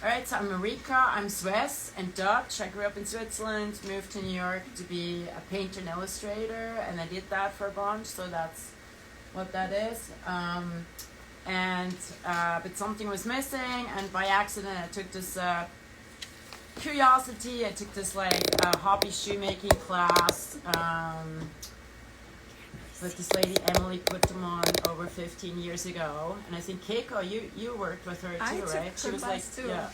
Alright, so I'm Marika, I'm Swiss and Dutch. I grew up in Switzerland, moved to New York to be a painter and illustrator, and I did that for a bunch, so that's what that is. But something was missing, and by accident I took this curiosity, I took this hobby shoemaking class with this lady Emily put them on over 15 years ago, and I think Keiko, you worked with her too, right? She was like, too. Yeah.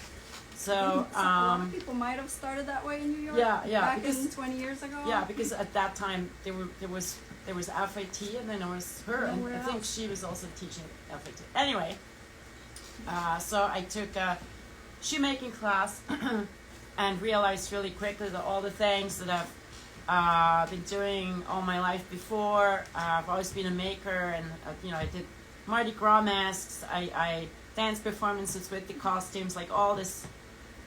So a lot of people might have started that way in New York. Back in 20 years ago. Yeah, because at that time there was FAT, and then there was her, and I think she was also teaching FAT. Anyway, so I took a shoemaking class and realized really quickly that all the things that I've been doing all my life before. I've always been a maker, and I did Mardi Gras masks. I dance performances with the costumes, like all this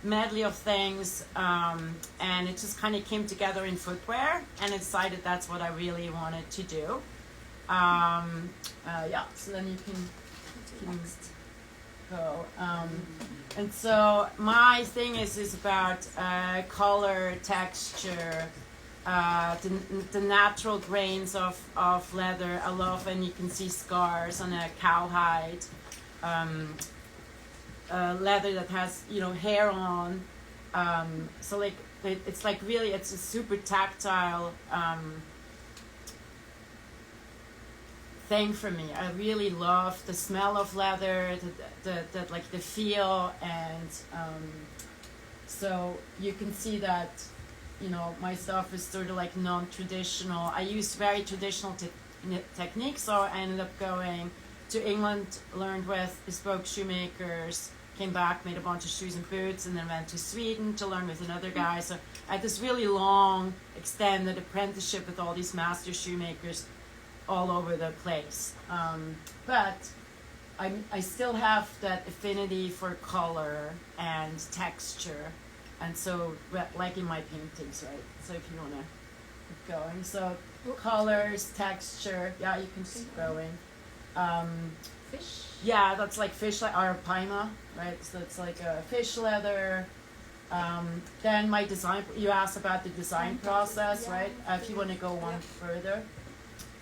medley of things, and it just kind of came together in footwear, and I decided that's what I really wanted to do. So then you can go. And so my thing is about color, texture, the natural grains of leather. I love when you can see scars on a cowhide. Leather that has hair on, so like it's like really it's a super tactile thing for me. I really love the smell of leather, the like the feel, and so you can see that my stuff is sort of like non-traditional. I use very traditional techniques, so I ended up going to England, learned with bespoke shoemakers, came back, made a bunch of shoes and boots, and then went to Sweden to learn with another guy. So I had this really long, extended apprenticeship with all these master shoemakers all over the place. But I still have that affinity for color and texture, and so like in my paintings, right? So if you want to keep going. So colors, texture, yeah, you can keep going. Fish? Yeah, that's like fish, or paima, right? So it's like a fish leather. Then my design, you asked about the design process, right? If you want to go one further.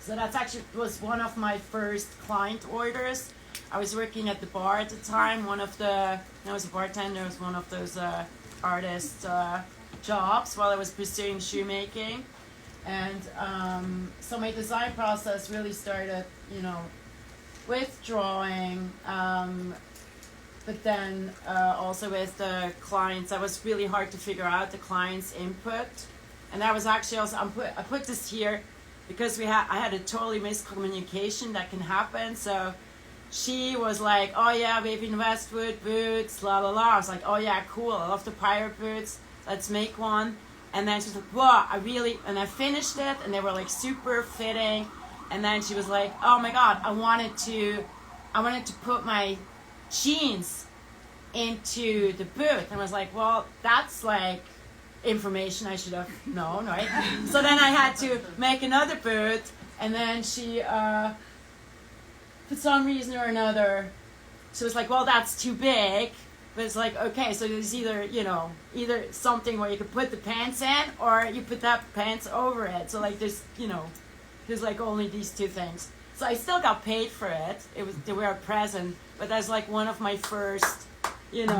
So that's actually was one of my first client orders. I was working at the bar at the time. I was a bartender. It was one of those artist jobs while I was pursuing shoemaking. And so my design process really started, with drawing, but then also with the clients. That was really hard to figure out the client's input, and that was actually also I put this here because I had a totally miscommunication that can happen. So she was like, "Oh yeah, we have in Westwood boots, la la la." I was like, "Oh yeah, cool. I love the pirate boots. Let's make one." And then she's like, "Wow, and I finished it, and they were like super fitting." And then she was like, "Oh my God, I wanted to put my jeans into the boot." And I was like, "Well, that's like information I should have known, right?" So then I had to make another boot, and then she, for some reason or another, she was like, "Well, that's too big." But it's like, okay, so there's either something where you could put the pants in, or you put that pants over it. So like there's like only these two things. So I still got paid for it. They were a present, but that's like one of my first, one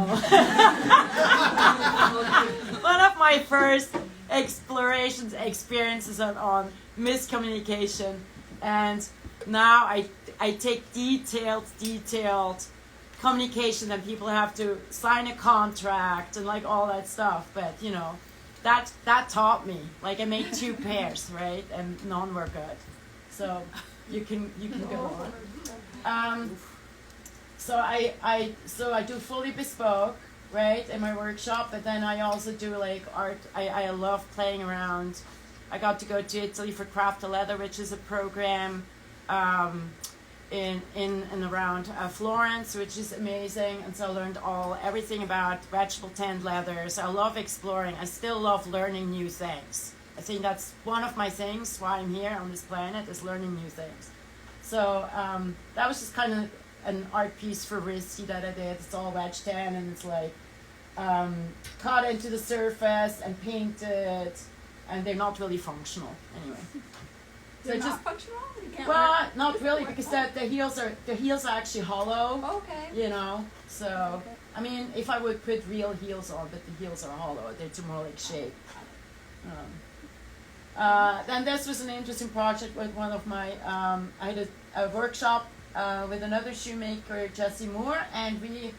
of my first experiences on miscommunication. And now I take detailed communication, that people have to sign a contract and like all that stuff. But that taught me. Like I made 2 pairs, right, and none were good. So you can go on. So I do fully bespoke, right, in my workshop. But then I also do like art. I love playing around. I got to go to Italy for Craft to Leather, which is a program in and around Florence, which is amazing. And so I learned everything about vegetable tanned leathers. I love exploring. I still love learning new things. I think that's one of my things, why I'm here on this planet, is learning new things. So that was just kind of an art piece for Risky that I did. It's all wedge tan, and it's like cut into the surface and painted, and they're not really functional anyway. They're not functional? You can't not really, because the heels are actually hollow. Okay. You know, so I mean, if I would put real heels on, but the heels are hollow, they're too more like shape. Then this was an interesting project with one of my. I had a workshop with another shoemaker, Jessie Moore, and we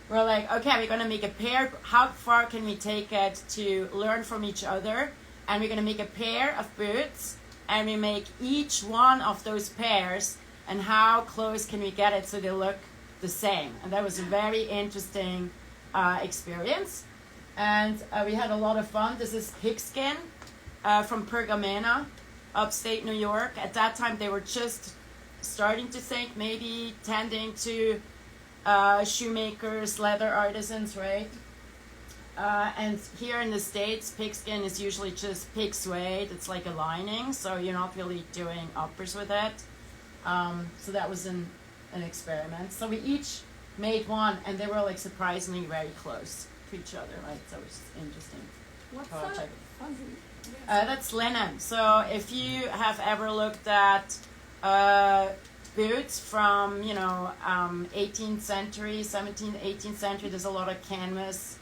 were like, okay, we're gonna make a pair. How far can we take it to learn from each other? And we're gonna make a pair of boots. And we make each one of those pairs, and how close can we get it so they look the same. And that was a very interesting experience. And we had a lot of fun. This is pigskin from Pergamena, upstate New York. At that time, they were just starting to think, maybe tending to shoemakers, leather artisans, right? And here in the States, pigskin is usually just pig suede. It's like a lining, so you're not really doing uppers with it. So that was an experiment. So we each made one, and they were like surprisingly very close to each other, right? So it was interesting. What's project. that fuzzy? That's linen. So if you have ever looked at boots from, 18th century, 17th, 18th century, there's a lot of canvas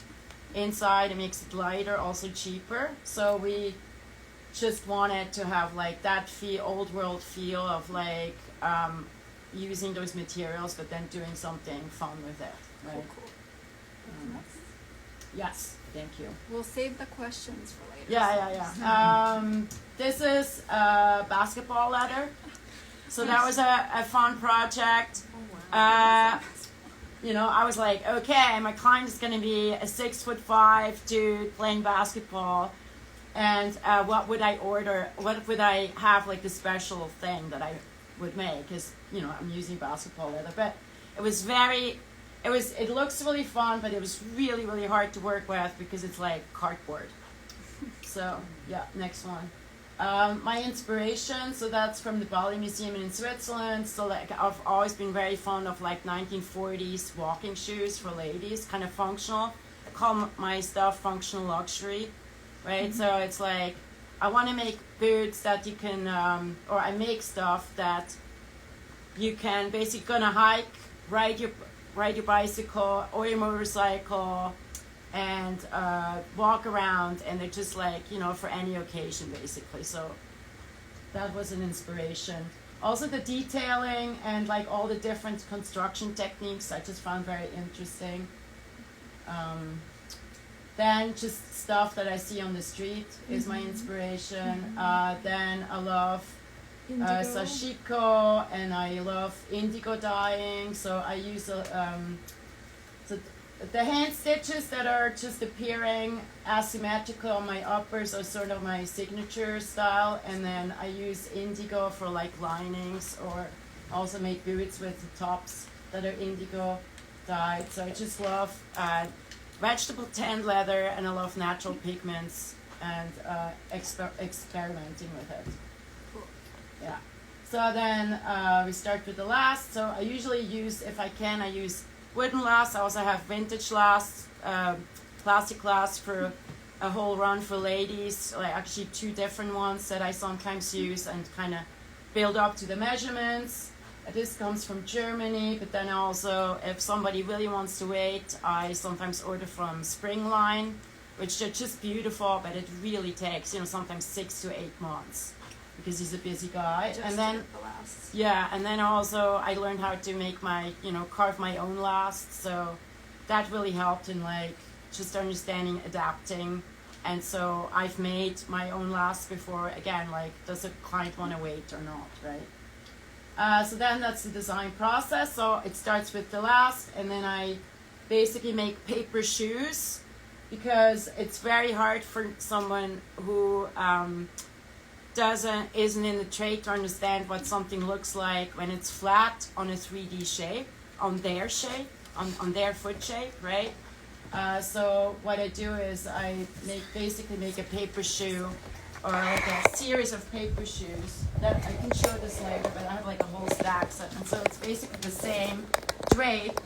inside. It makes it lighter, also cheaper. So we just wanted to have like that old world feel of like using those materials, but then doing something fun with it, right? Cool. Yes, thank you. We'll save the questions for later. Yeah. This is basketball leather. So that was a fun project. Oh, wow. I was like, okay, my client is going to be a 6'5" dude playing basketball, and what would I order? What would I have like the special thing that I would make? Because I'm using basketball leather, but it looks really fun, but it was really, really hard to work with because it's like cardboard. So yeah, next one. My inspiration, so that's from the Ballet Museum in Switzerland. So like I've always been very fond of like 1940s walking shoes for ladies, kind of functional. I call my stuff functional luxury, right? Mm-hmm. So it's like I want to make boots that you can, or I make stuff that you can basically gonna hike, ride your bicycle or your motorcycle, and walk around, and they're just like, for any occasion basically. So that was an inspiration. Also the detailing and like all the different construction techniques I just found very interesting. Then just stuff that I see on the street is my inspiration. Then I love sashiko, and I love indigo dyeing. So I use the hand stitches that are just appearing asymmetrical on my uppers are sort of my signature style, and then I use indigo for like linings, or also make boots with the tops that are indigo dyed. So I just love vegetable tanned leather, and I love natural pigments, and experimenting with it. Cool. Yeah. So then we start with the last. So I usually use, if I can, I use wooden lasts. I also have vintage lasts, plastic lasts for a whole run for ladies, like actually 2 different ones that I sometimes use and kind of build up to the measurements. This comes from Germany, but then also if somebody really wants to wait, I sometimes order from Springline, which are just beautiful, but it really takes, sometimes 6 to 8 months. Because he's a busy guy. Just and then and then also I learned how to make my, carve my own lasts. So that really helped in like just understanding, adapting. And so I've made my own lasts before. Again, like, does a client want to wait or not, right? So then that's the design process. So it starts with the last, and then I basically make paper shoes, because it's very hard for someone who isn't in the trade to understand what something looks like when it's flat on a 3D shape, on their foot shape, right? So what I do is I basically make a paper shoe, or like a series of paper shoes. That I can show this later, but I have like a whole stack set, and so it's basically the same drape,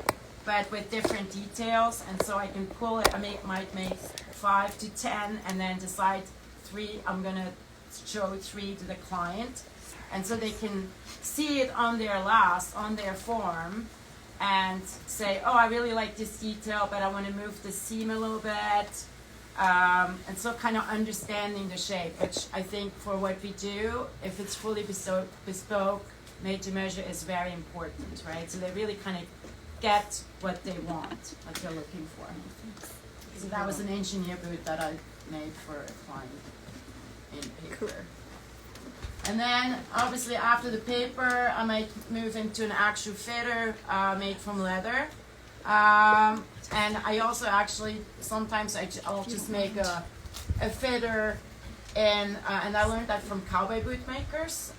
but with different details, and so I can pull it. Might make 5 to 10, and then decide 3. I'm gonna show 3 to the client, and so they can see it on their form, and say, oh, I really like this detail, but I want to move the seam a little bit, and so kind of understanding the shape, which I think for what we do, if it's fully bespoke, made to measure is very important, right? So they really kind of get what they want, what they're looking for. So that was an engineer boot that I made for a client in paper. Cool. And then obviously after the paper, I might move into an actual fitter made from leather. And I also actually, sometimes I'll just make a fitter and I learned that from cowboy boot makers.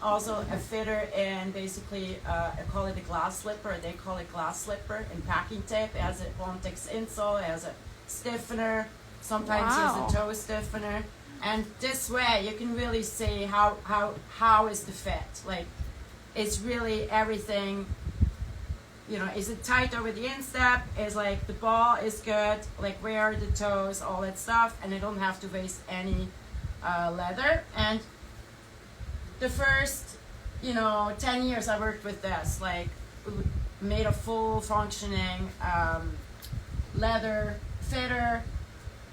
Also a fitter in basically, I call it a glass slipper, they call it glass slipper in packing tape. It has a Bontex insole, it has a stiffener, sometimes it has a toe stiffener. And this way you can really see how is the fit. Like, it's really everything, you know, is it tight over the instep? Is like the ball is good, like where are the toes, all that stuff, and I don't have to waste any leather. And the first, 10 years I worked with this, like made a full functioning leather fitter,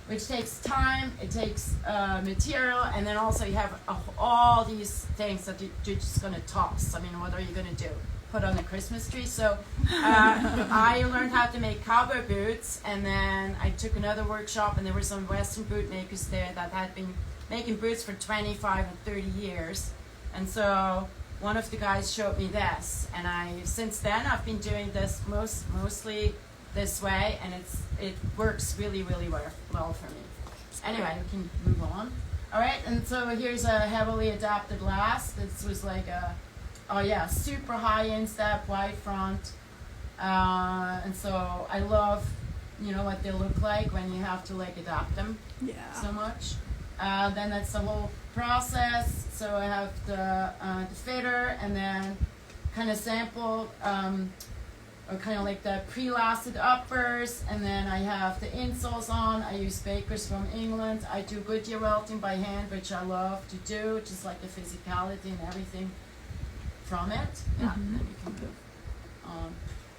which takes time, it takes material, and then also you have all these things that you're just gonna toss. I mean, what are you gonna do? Put on a Christmas tree? So I learned how to make cowboy boots, and then I took another workshop, and there were some Western boot makers there that had been making boots for 25 and 30 years. And so one of the guys showed me this, and since then I've been doing this mostly this way, and it works really, really well for me. Anyway, we can move on. All right, and so here's a heavily adapted last. This was like a, super high instep, wide front. And so I love, what they look like when you have to like adapt them so much. Then that's the whole process. So I have the fitter, and then kind of sample, or kind of like the pre-lasted uppers, and then I have the insoles on. I use Bakers from England. I do Goodyear welting by hand, which I love to do, just like the physicality and everything from it. Yeah, and then you can move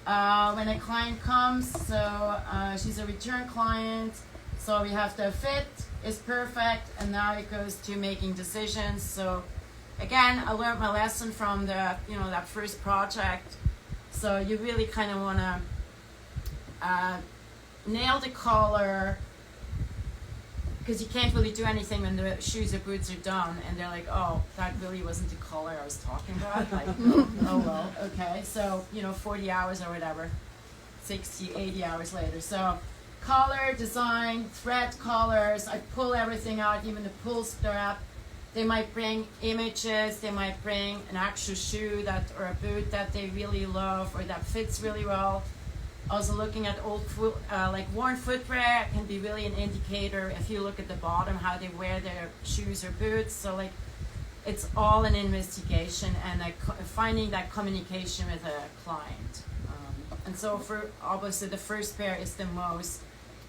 on. When a client comes, so she's a return client, so we have the fit is perfect, and now it goes to making decisions. So again, I learned my lesson from the, that first project. So you really kind of want to nail the collar, because you can't really do anything when the shoes or boots are done and they're like, oh, that really wasn't the collar I was talking about. Like, oh well, okay. So, 40 hours or whatever, 60, 80 hours later. So collar, design, thread collars, I pull everything out, even the pull strap. They might bring images, they might bring an actual shoe or a boot that they really love or that fits really well. Also looking at old worn footwear can be really an indicator if you look at the bottom how they wear their shoes or boots. So like it's all an investigation and finding that communication with a client. And so for obviously the first pair is the most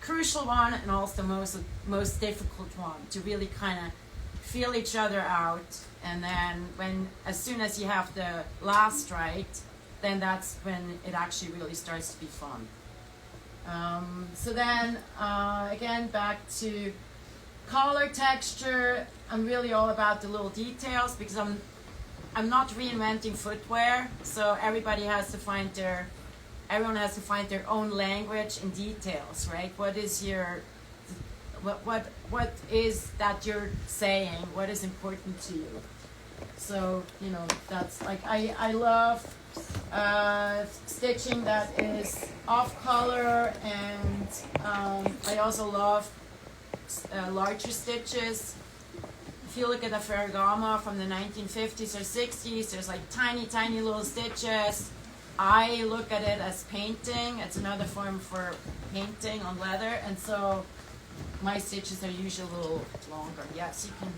crucial one and also most difficult one to really kind of feel each other out, and then as soon as you have the last right, then that's when it actually really starts to be fun. So then again, back to collar texture. I'm really all about the little details because I'm not reinventing footwear, so everyone has to find their own language and details, right? What is your what is that you're saying? What is important to you? So that's like I love stitching that is off color, and I also love larger stitches. If you look at the Ferragamo from the 1950s or 60s, there's like tiny little stitches. I look at it as painting. It's another form for painting on leather, and so my stitches are usually a little longer. Yes, you can.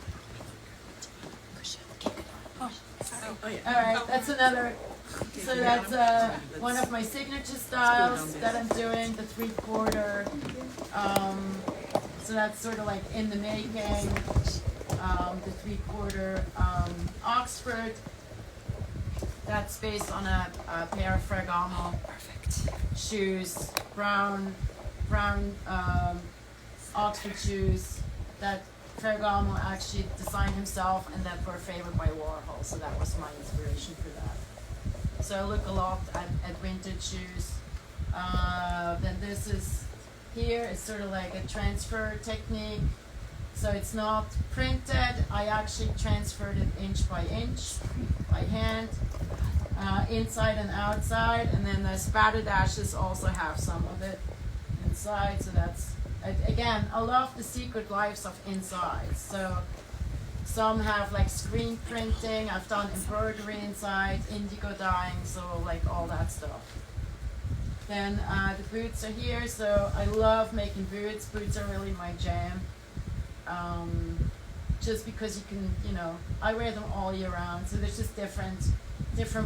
Oh, sorry. Oh, yeah. All right, that's another So that's one of my signature styles that I'm doing, the 3/4. So that's sort of like in the making, the 3/4 Oxford. That's based on a pair of Ferragamo shoes, brown Oxford shoes that Ferragamo actually designed himself and that were favored by Warhol, so that was my inspiration for that. So I look a lot at vintage shoes. Then this is here, it's sort of like a transfer technique. So it's not printed, I actually transferred it inch by inch, by hand, inside and outside, and then the spatter dashes also have some of it inside, so that's, again, I love the secret lives of insides. So some have like screen printing, I've done embroidery inside, indigo dyeing, so like all that stuff. Then the boots are here, so I love making boots. Boots are really my jam. Just because you can, you know, I wear them all year round, so there's just different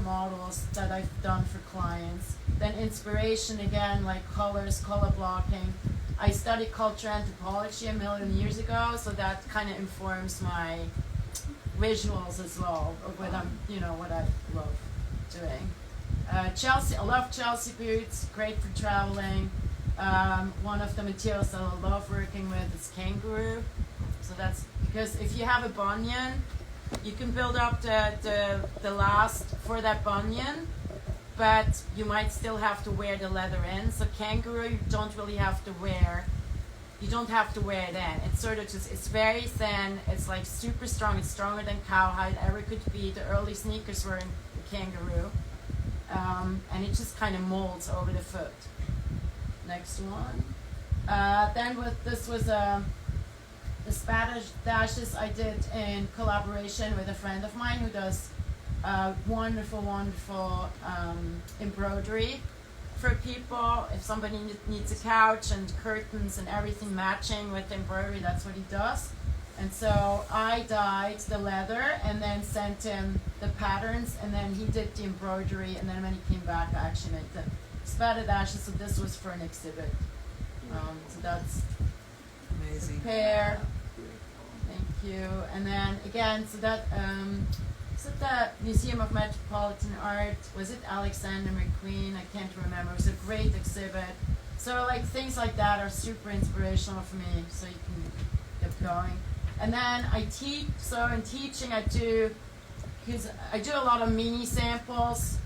models that I've done for clients. Then inspiration, again, like colors, color blocking. I studied cultural anthropology a million years ago, so that kind of informs my visuals as well, of what I'm, you know, what I love doing. Chelsea, I love Chelsea boots, great for traveling. One of the materials that I love working with is kangaroo. So that's because if you have a bunion, you can build up the last for that bunion, but you might still have to wear the leather in. So kangaroo, you don't really have to wear. You don't have to wear it in. It's sort of just, it's very thin. It's like super strong. It's stronger than cowhide ever could be. The early sneakers were in the kangaroo. And it just kind of molds over the foot. Next one. Then this was the spatter dashes I did in collaboration with a friend of mine who does wonderful embroidery for people. If somebody needs a couch and curtains and everything matching with embroidery, that's what he does. And so I dyed the leather and then sent him the patterns, and then he did the embroidery, and then when he came back I actually made the spatter dashes. So this was for an exhibit. So that's amazing. Pair. Thank you. And then again, so that is it the Museum of Metropolitan Art? Was it Alexander McQueen? I can't remember. It was a great exhibit. So like things like that are super inspirational for me. So you can get going. And then I teach. So in teaching, I do a lot of mini samples.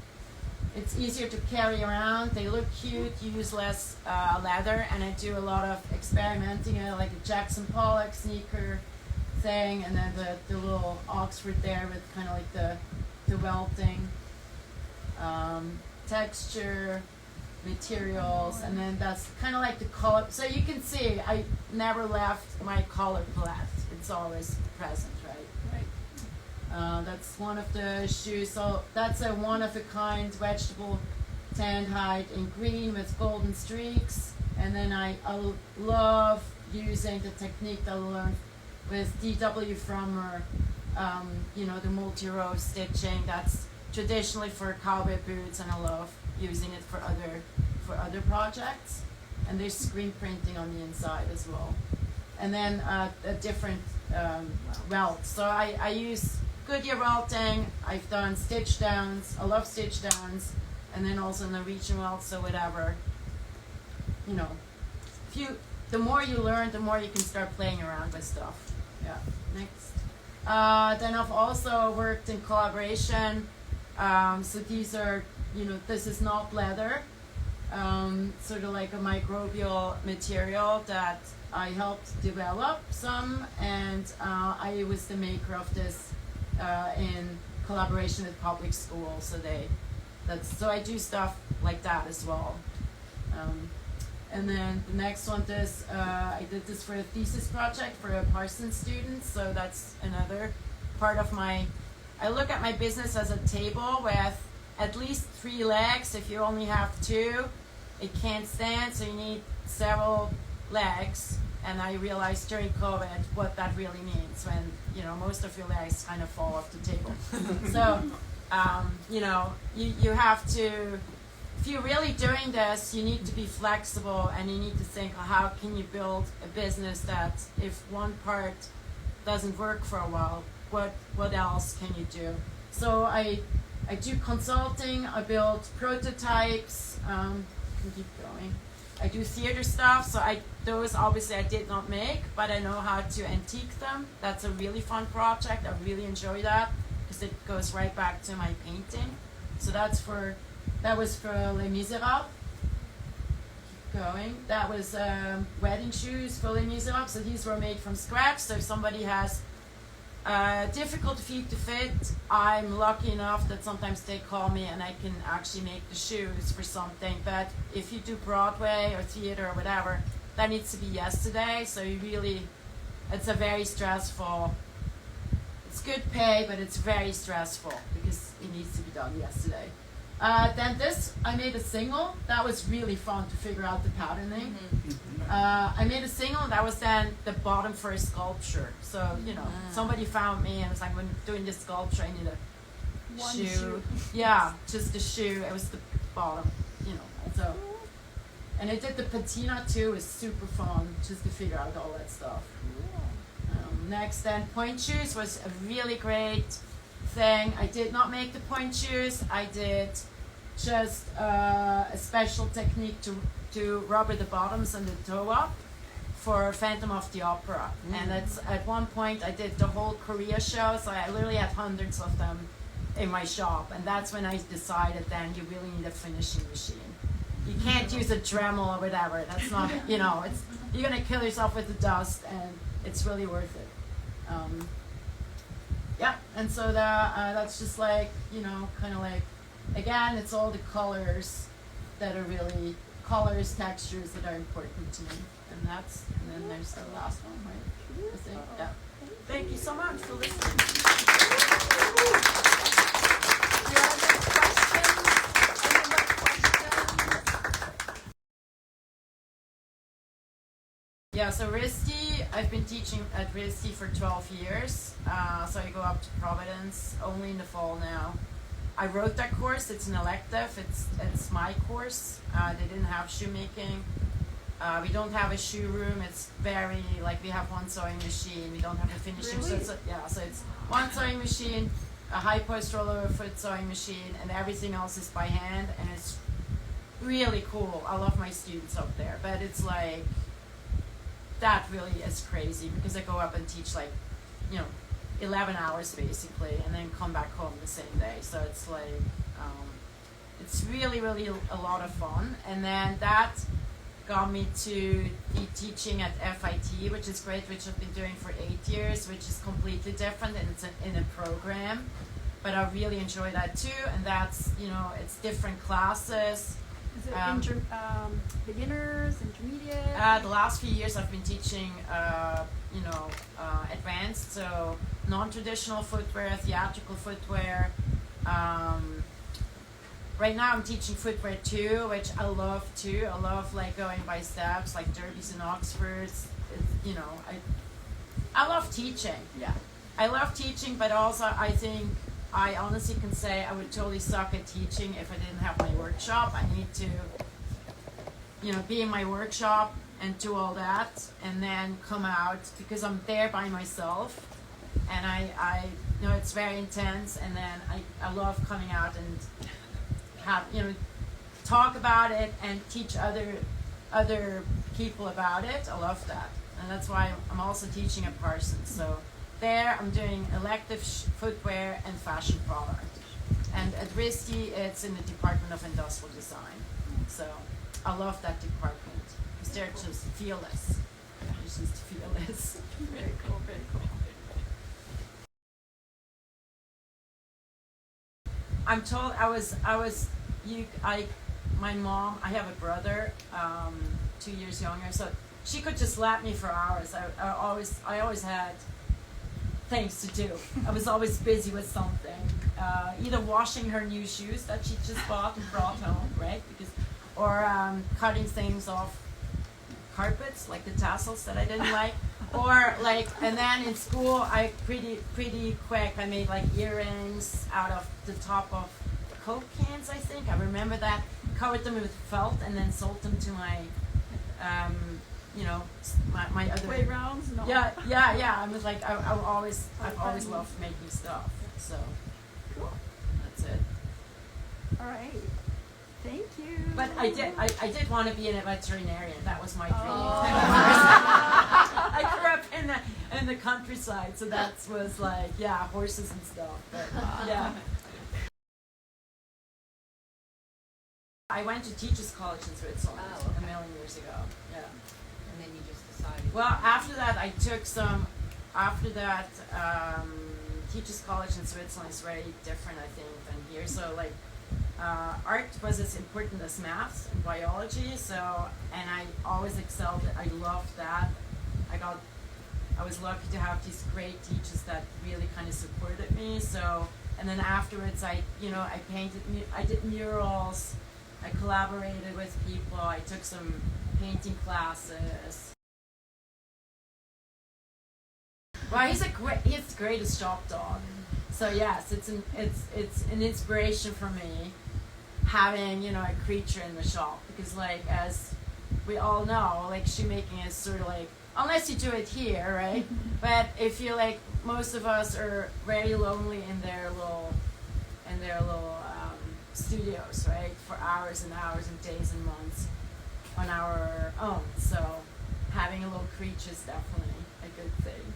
It's easier to carry around. They look cute. You use less leather, and I do a lot of experimenting, like a Jackson Pollock sneaker thing, and then the little Oxford there with kind of like the welting, texture, materials, and then that's kind of like the color. So you can see I never left my color palette. It's always present, right? That's one of the shoes. So that's a one-of-a-kind vegetable tanned hide in green with golden streaks. And then I love using the technique that I learned with D.W. Frommer, you know, the multi-row stitching. That's traditionally for cowboy boots, and I love using it for other projects. And there's screen printing on the inside as well. And then a different welt. So I use Goodyear welting. I've done stitch downs. I love stitch downs, and then also Norwegian welts. So whatever, you know, the more you learn, the more you can start playing around with stuff. Yeah. Next. Then I've also worked in collaboration. So these are, you know, this is not leather. Sort of like a microbial material that I helped develop some, and I was the maker of this in collaboration with public schools. So I do stuff like that as well. And then the next one, I did this for a thesis project for a Parsons student. So that's another part of I look at my business as a table with at least 3 legs. If you only have 2, it can't stand, so you need several legs. And I realized during COVID what that really means when, you know, most of your legs kind of fall off the table. So you know, you have to, if you're really doing this, you need to be flexible and you need to think, how can you build a business that if one part doesn't work for a while, what else can you do? So I do consulting, I build prototypes, can keep going. I do theater stuff, so those obviously I did not make, but I know how to antique them. That's a really fun project. I really enjoy that because it goes right back to my painting. So that was for Les Miserables. Keep going. That was wedding shoes for Les Miserables. So these were made from scratch. So if somebody has difficult feet to fit, I'm lucky enough that sometimes they call me and I can actually make the shoes for something. But if you do Broadway or theater or whatever, that needs to be yesterday. So you really, it's a very stressful, it's good pay, but it's very stressful because it needs to be done yesterday. Then this, I made a single. That was really fun to figure out the patterning. I made a single that was then the bottom for a sculpture. So, you know, somebody found me and was like, when doing this sculpture, I need a shoe. Yeah, just a shoe. It was the bottom, you know. So, and I did the patina too. It was super fun just to figure out all that stuff. Next, then point shoes was a really great thing. I did not make the point shoes. I did just a special technique to rubber the bottoms and the toe up for Phantom of the Opera. And it's, at one point I did the whole Korea show, so I literally had hundreds of them in my shop, and that's when I decided then you really need a finishing machine. You can't use a Dremel or whatever. That's not, you know, it's, you're gonna kill yourself with the dust, and it's really worth it. Yeah, and so that's just like, you know, kind of like, again, it's all the colors that are really, colors, textures that are important to me. And then there's the last one, right? I think, yeah. Thank you so much for listening. Do you have any questions? Yeah, so RISD, I've been teaching at RISD for 12 years. So I go up to Providence only in the fall now. I wrote that course. It's an elective. It's my course. They didn't have shoemaking. We don't have a shoe room. It's very, like, we have one sewing machine. We don't have a finishing. Really? So it's one sewing machine, a high post rollover foot sewing machine, and everything else is by hand. And it's really cool. I love my students up there, but it's like, that really is crazy because I go up and teach like, you know, 11 hours basically, and then come back home the same day. So it's like, it's really, really a lot of fun. And then that got me to be teaching at FIT, which is great, which I've been doing for 8 years, which is completely different, and it's in a program. But I really enjoy that too, and that's, you know, it's different classes. Is it beginners, intermediate? The last few years I've been teaching, you know, advanced, so non-traditional footwear, theatrical footwear. Right now I'm teaching footwear too, which I love too. I love like going by steps, like derbies and Oxfords. You know, I love teaching. Yeah, I love teaching, but also I think I honestly can say I would totally suck at teaching if I didn't have my workshop. I need to, you know, be in my workshop and do all that, and then come out because I'm there by myself, and I you know, it's very intense, and then I love coming out and have, you know, talk about it and teach other people about it. I love that, and that's why I'm also teaching at Parsons. So there I'm doing elective footwear and fashion product, and at RISD it's in the Department of Industrial Design. So I love that department because they're just fearless. They're just fearless. Very cool, very cool. I'm told my mom, I have a brother, 2 years younger, so she could just lap me for hours. I always had things to do. I was always busy with something, either washing her new shoes that she just bought and brought home, right? Or cutting things off carpets, like the tassels that I didn't like. Or like, and then in school, I pretty quick, I made like earrings out of the top of Coke cans, I think. I remember that. Covered them with felt and then sold them to my, you know, my other playgrounds. No. Yeah. I was like, I've always loved making stuff. So cool. That's it. All right. Thank you. But I did want to be a veterinarian. That was my dream. Oh. I grew up in the countryside, so that was like, yeah, horses and stuff. But, yeah. I went to Teachers College in Switzerland a million years ago. Yeah. And then you just decided. Well, after that, I took some. After that, Teachers College in Switzerland is very different, I think, than here. So like. Art was as important as maths and biology, so, and I always excelled. I loved that. I was lucky to have these great teachers that really kind of supported me. So, and then afterwards, I painted, I did murals. I collaborated with people. I took some painting classes. Well, he's the greatest shop dog. So yes, it's an inspiration for me, having, you know, a creature in the shop, because like, as we all know, like, shoemaking is sort of like, unless you do it here, right? But if you like, most of us are very lonely in their little studios, right, for hours and hours and days and months on our own. So having a little creature is definitely a good thing.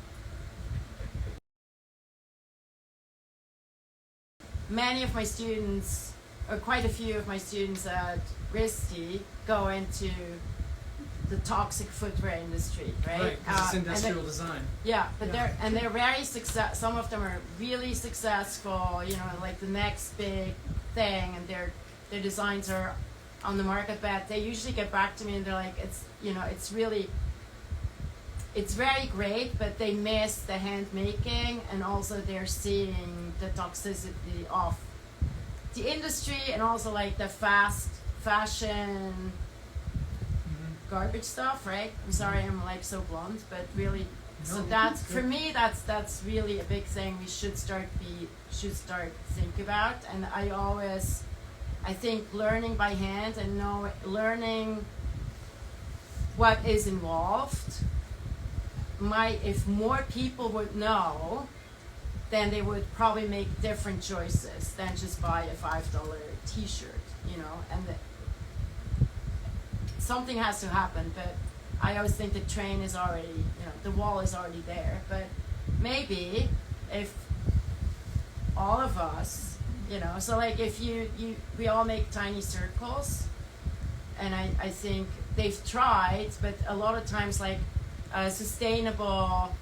Many of my students, or quite a few of my students at RISD, go into the toxic footwear industry, right? Right, because it's industrial design. Yeah, but they're very some of them are really successful, you know, like the next big thing, and their designs are on the market, but they usually get back to me and they're like, it's very great, but they miss the hand making, and also they're seeing the toxicity of the industry, and also like the fast fashion garbage stuff, right? I'm sorry I'm like so blunt, but really, so that's, for me, that's really a big thing we should start think about. And I think learning by hand and learning what is involved, if more people would know, then they would probably make different choices than just buy a $5 t-shirt, you know, and something has to happen. But I always think the train is already, you know, the wall is already there. But maybe if all of us, you know, so like if we all make tiny circles, and I think they've tried, but a lot of times like sustainable,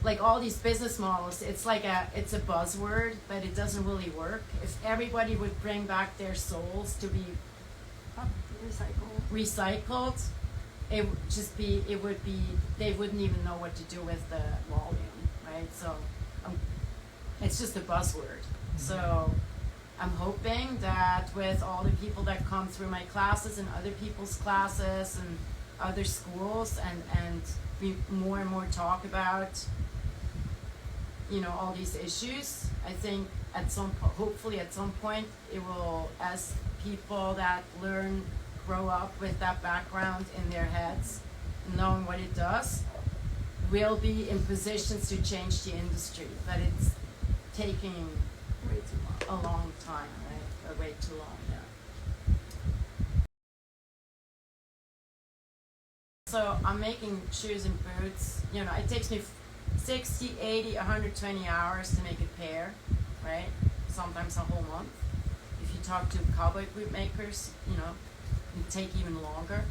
like all these business models, it's a buzzword, but it doesn't really work. If everybody would bring back their souls to be recycled, they wouldn't even know what to do with the volume, right? So it's just a buzzword. So I'm hoping that with all the people that come through my classes and other people's classes and other schools, and we more and more talk about, you know, all these issues, I think hopefully at some point it will, as people that grow up with that background in their heads, knowing what it does, will be in positions to change the industry. But it's taking way too long. A long time, right? Or way too long, yeah. So I'm making shoes and boots, you know, it takes me 60, 80, 120 hours to make a pair, right? Sometimes a whole month. If you talk to cowboy boot makers, you know, it take even longer.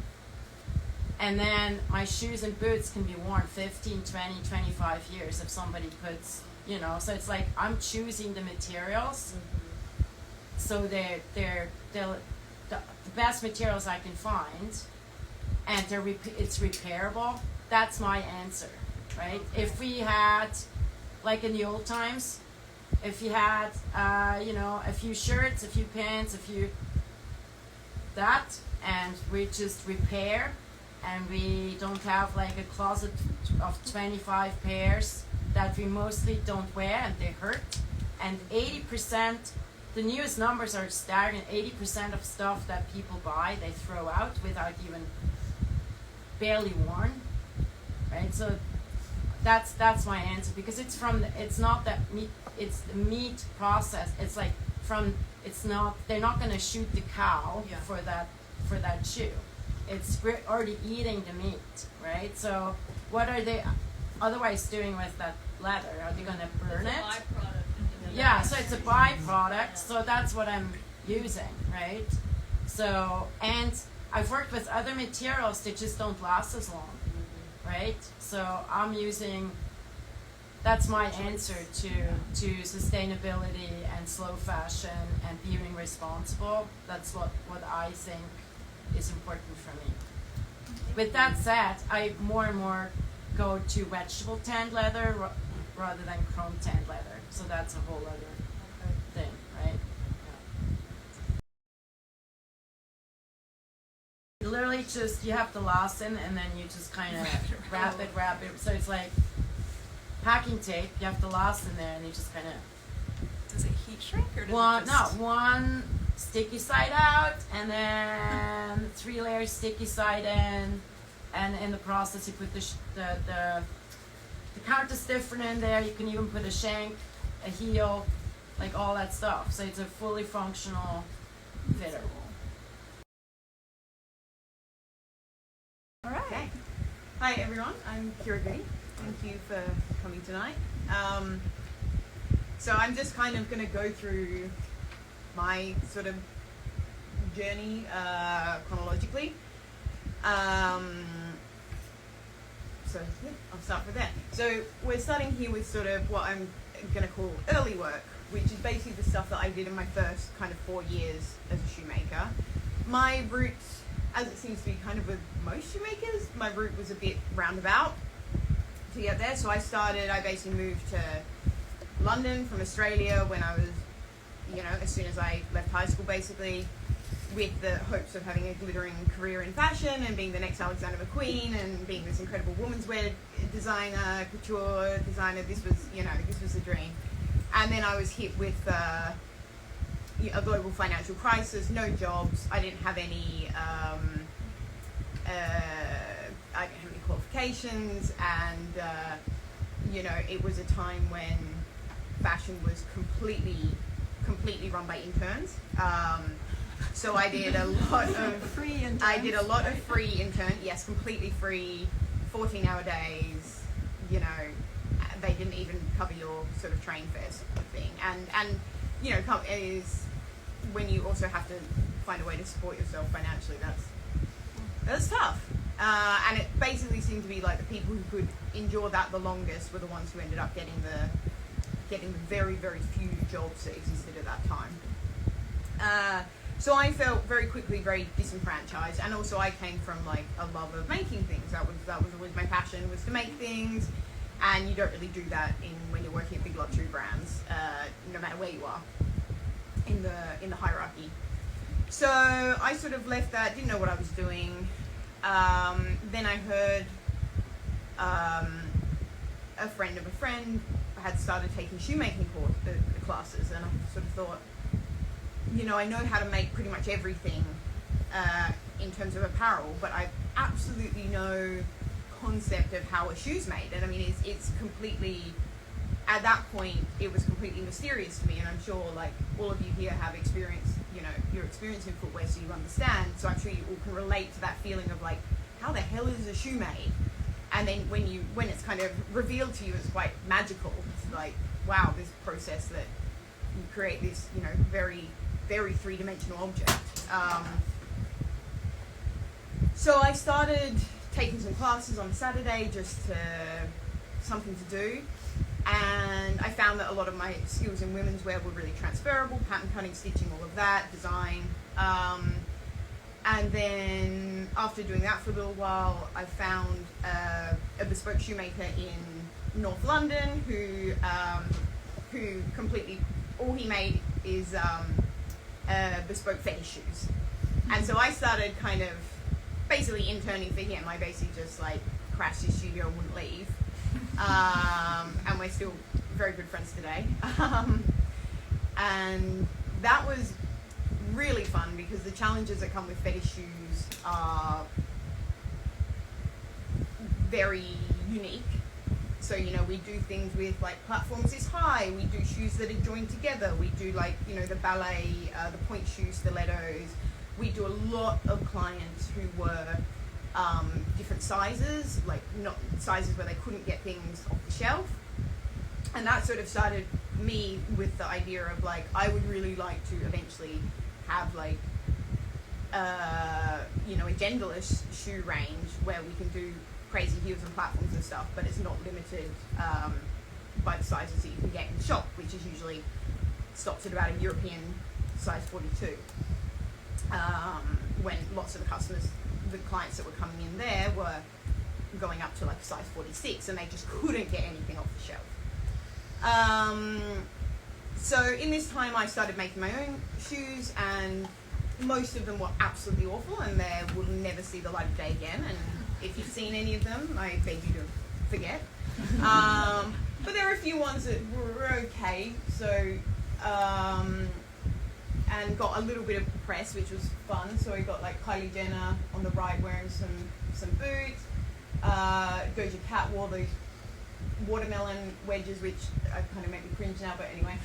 And then my shoes and boots can be worn 15, 20, 25 years if somebody puts, you know, so it's like I'm choosing the materials. So they're the best materials I can find, and it's repairable. That's my answer, right? If we had, like in the old times, if you had, you know, a few shirts, a few pants, and we just repair, and we don't have like a closet of 25 pairs that we mostly don't wear and they hurt. And 80%, the newest numbers are staggering, 80% of stuff that people buy they throw out without even barely worn, right? So that's my answer, because it's from it's not that meat, it's the meat process. It's like it's not, they're not going to shoot the cow for that shoe. It's already eating the meat, right? So what are they otherwise doing with that leather? Are they going to burn it? Yeah, so it's a byproduct. So that's what I'm using, right? So, and I've worked with other materials that just don't last as long, right? So I'm using, that's my answer to sustainability and slow fashion and being responsible. That's what I think is important for me. With that said, I more and more go to vegetable tanned leather rather than chrome tanned leather. So that's a whole other thing, right? You literally just, you have the lassen and then you just kind of wrap it. So it's like packing tape. You have the lassen there and you just kind of. Does it heat shrink or does it just... one sticky side out and then 3 layers sticky side in, and in the process you put the counter stiffener in there. You can even put a shank, a heel, like all that stuff. So it's a fully functional fitter. All right. Okay. Hi everyone, I'm Kira Goody. Thank you for coming tonight. So I'm just kind of going to go through my sort of journey chronologically. So yeah, I'll start with that. So we're starting here with sort of what I'm going to call early work, which is basically the stuff that I did in my first kind of 4 years as a shoemaker. My roots, as it seems to be kind of with most shoemakers, my route was a bit roundabout to get there. So I basically moved to London from Australia when I was, as soon as I left high school basically, with the hopes of having a glittering career in fashion and being the next Alexander McQueen and being this incredible women's wear designer, couture designer. This was the dream. And then I was hit with a global financial crisis, no jobs. I didn't have any qualifications, and it was a time when fashion was completely run by interns. So I did a lot of free intern, yes, completely free, 14-hour days. They didn't even cover your sort of train fare sort of thing, and is when you also have to find a way to support yourself financially. That's tough. And it basically seemed to be like the people who could endure that the longest were the ones who ended up getting the very, very few jobs that existed at that time. So I felt very quickly very disenfranchised, and also I came from like a love of making things. That was always my passion, was to make things, and you don't really do that when you're working at big luxury brands, no matter where you are in the hierarchy. So I sort of left that, didn't know what I was doing. Then I heard a friend of a friend had started taking shoemaking classes, and I sort of thought, I know how to make pretty much everything in terms of apparel, but I absolutely no concept of how a shoe's made. And I mean, it's completely, at that point, it was completely mysterious to me, and I'm sure like all of you here have experience, your experience in footwear, so you understand. So I'm sure you all can relate to that feeling of like, how the hell is a shoe made? And then when it's kind of revealed to you, it's quite magical. It's like, wow, this process that you create this, very, very three-dimensional object. So I started taking some classes on Saturday, just something to do. And I found that a lot of my skills in women's wear were really transferable: pattern cutting, stitching, all of that, design. And then after doing that for a little while, I found a bespoke shoemaker in North London who completely, all he made is bespoke fetish shoes. And so I started kind of basically interning for him. I basically just like crashed his studio and wouldn't leave. And we're still very good friends today. And that was really fun because the challenges that come with fetish shoes are very unique. So, you know, we do things with like platforms this high, we do shoes that are joined together, we do like, you know, the ballet, the point shoes, stilettos. We do a lot of clients who were different sizes, like not sizes where they couldn't get things off the shelf. And that sort of started me with the idea of like, I would really like to eventually have like, you know, a genderless shoe range where we can do crazy heels and platforms and stuff, but it's not limited by the sizes that you can get in the shop, which is usually stops at about a European size 42. When lots of the customers, the clients that were coming in there were going up to like a size 46 and they just couldn't get anything off the shelf. So in this time I started making my own shoes, and most of them were absolutely awful and they will never see the light of day again. And if you've seen any of them, I beg you to forget. But there are a few ones that were okay. So, and got a little bit of press, which was fun. So we got like Kylie Jenner on the right wearing some boots. Doja Cat wore those watermelon wedges, which kind of make me cringe now, but anyway.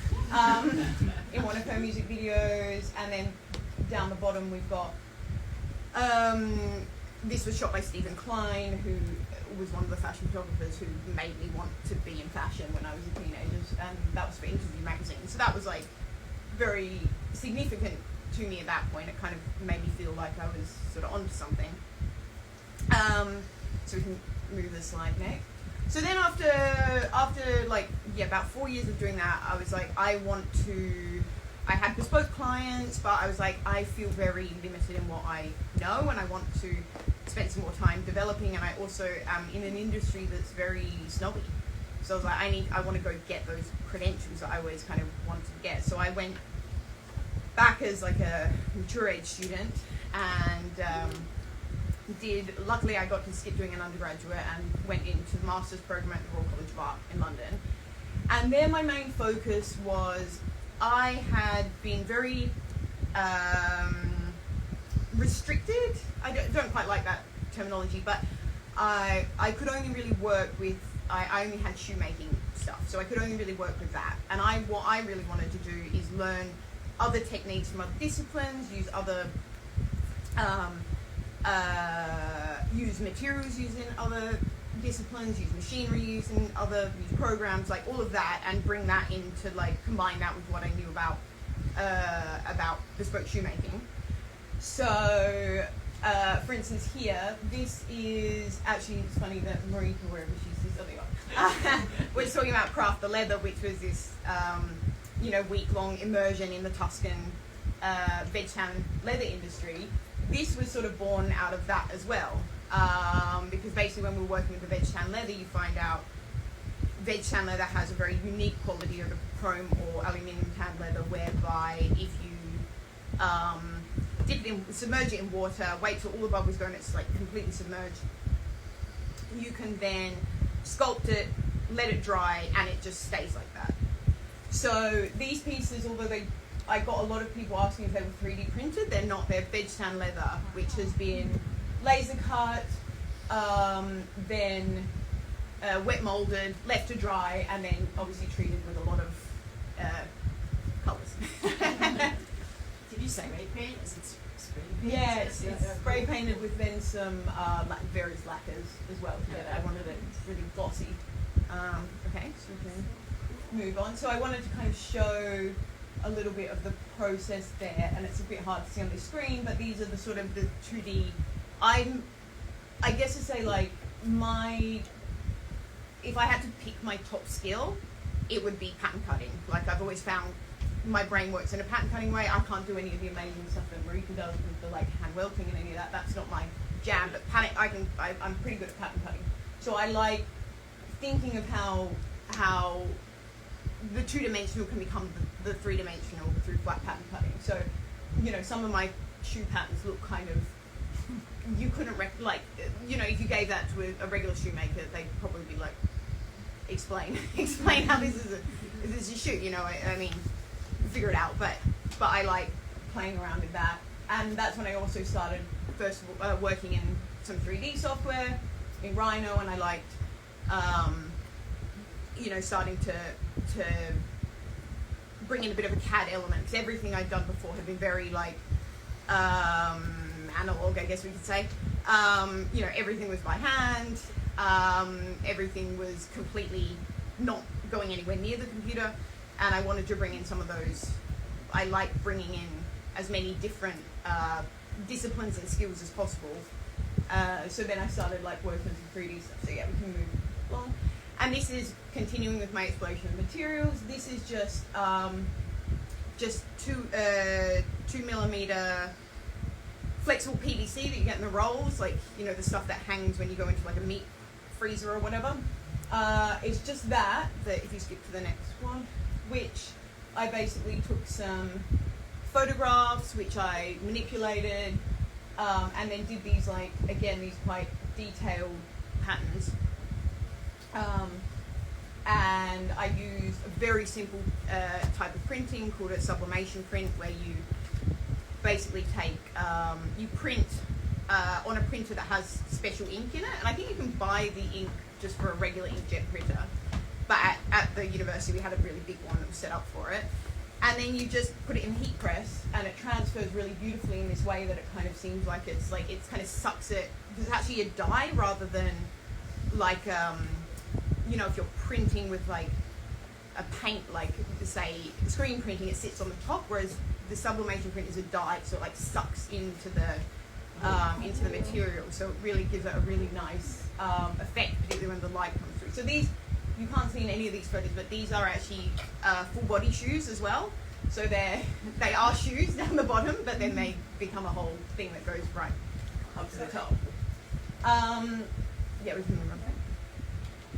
In one of her music videos. And then down the bottom we've got this was shot by Steven Klein, who was one of the fashion photographers who made me want to be in fashion when I was a teenager, and that was for Interview magazine. So that was like very significant to me at that point. It kind of made me feel like I was sort of onto something. So we can move the slide next. So then after like, yeah, about 4 years of doing that, I was like, I had bespoke clients, but I was like, I feel very limited in what I know, and I want to spend some more time developing, and I also am in an industry that's very snobby. So I was like, I want to go get those credentials that I always kind of wanted to get. So I went back as like a mature age student, and luckily I got to skip doing an undergraduate and went into the master's program at the Royal College of Art in London. And there my main focus was, I had been very restricted. I don't quite like that terminology, but I could only really work with, I only had shoemaking stuff, so I could only really work with that. And what I really wanted to do is learn other techniques from other disciplines, use other, use materials used in other disciplines, use machinery used in use programs, like all of that, and bring that into like, combine that with what I knew about bespoke shoemaking. So, for instance here, this is, actually it's funny that Marika, wherever she's, this other one, we're talking about Craft the Leather, which was this, you know, week-long immersion in the Tuscan veg tan leather industry. This was sort of born out of that as well. Because basically when we're working with the veg tan leather, you find out veg tan leather has a very unique quality of a chrome or aluminium tan leather, whereby if you submerge it in water, wait till all the bubbles go and it's like completely submerged, you can then sculpt it, let it dry, and it just stays like that. So these pieces, although I got a lot of people asking if they were 3D printed, they're not. They're veg tan leather, which has been laser cut, then wet molded, left to dry, and then obviously treated with a lot of colours. Did you say spray paint? Is it spray paint? Yeah, it's spray painted with then some various lacquers as well. Yeah, I wanted it really glossy. Okay, so we can move on. So I wanted to kind of show a little bit of the process there, and it's a bit hard to see on the screen, but these are the sort of the 2D. I guess to say like if I had to pick my top skill, it would be pattern cutting. Like I've always found my brain works in a pattern cutting way. I can't do any of the amazing stuff that Marika does with the like hand welting and any of that. That's not my jam. But I'm pretty good at pattern cutting. So I like thinking of how the 2-dimensional can become the 3-dimensional through flat pattern cutting. So, you know, some of my shoe patterns look kind of, you couldn't if you gave that to a regular shoemaker, they'd probably be like, explain how this is a shoe, I mean, figure it out, but I like playing around with that. And that's when I also started first working in some 3D software in Rhino, and I liked starting to bring in a bit of a CAD element, because everything I'd done before had been very like analog, I guess we could say. Everything was by hand. Everything was completely not going anywhere near the computer, and I wanted to bring in some of those. I like bringing in as many different disciplines and skills as possible. So then I started like working with some 3D stuff. So yeah, we can move along. And this is continuing with my exploration of materials. This is just 2mm flexible PVC that you get in the rolls, like the stuff that hangs when you go into like a meat freezer or whatever. It's just that if you skip to the next one, which I basically took some photographs which I manipulated, and then did these these quite detailed patterns. And I used a very simple type of printing called a sublimation print, where you basically take, you print on a printer that has special ink in it. And I think you can buy the ink just for a regular inkjet printer. But at the university, we had a really big one that was set up for it. And then you just put it in heat press, and it transfers really beautifully in this way that it kind of seems like it's kind of sucks it, because it's actually a dye rather than like, if you're printing with like a paint, like say screen printing, it sits on the top, whereas the sublimation print is a dye, so it like sucks into the material. So it really gives it a really nice effect, particularly when the light comes through. So these, you can't see in any of these photos, but these are actually full body shoes as well. So they are shoes down the bottom, but then they become a whole thing that goes right up to the top. Yeah, we can move on.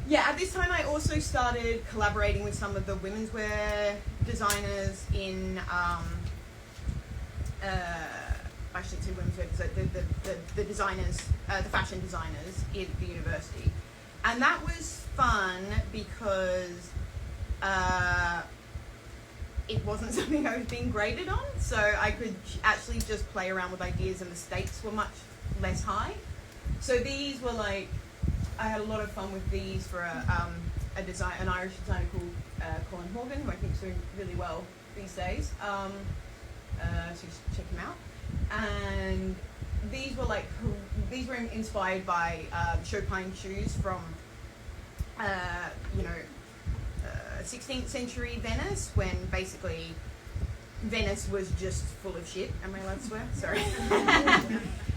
Yeah, at this time I also started collaborating with some of the women's wear designers in, I shouldn't say women's wear, the designers, the fashion designers at the university. And that was fun because it wasn't something I was being graded on, so I could actually just play around with ideas, and the stakes were much less high. So these were like, I had a lot of fun with these for an Irish designer called Colin Horgan, who I think is doing really well these days. So just check him out. And these were inspired by chopine shoes from 16th century Venice, when basically Venice was just full of shit. Am I allowed to swear? Sorry.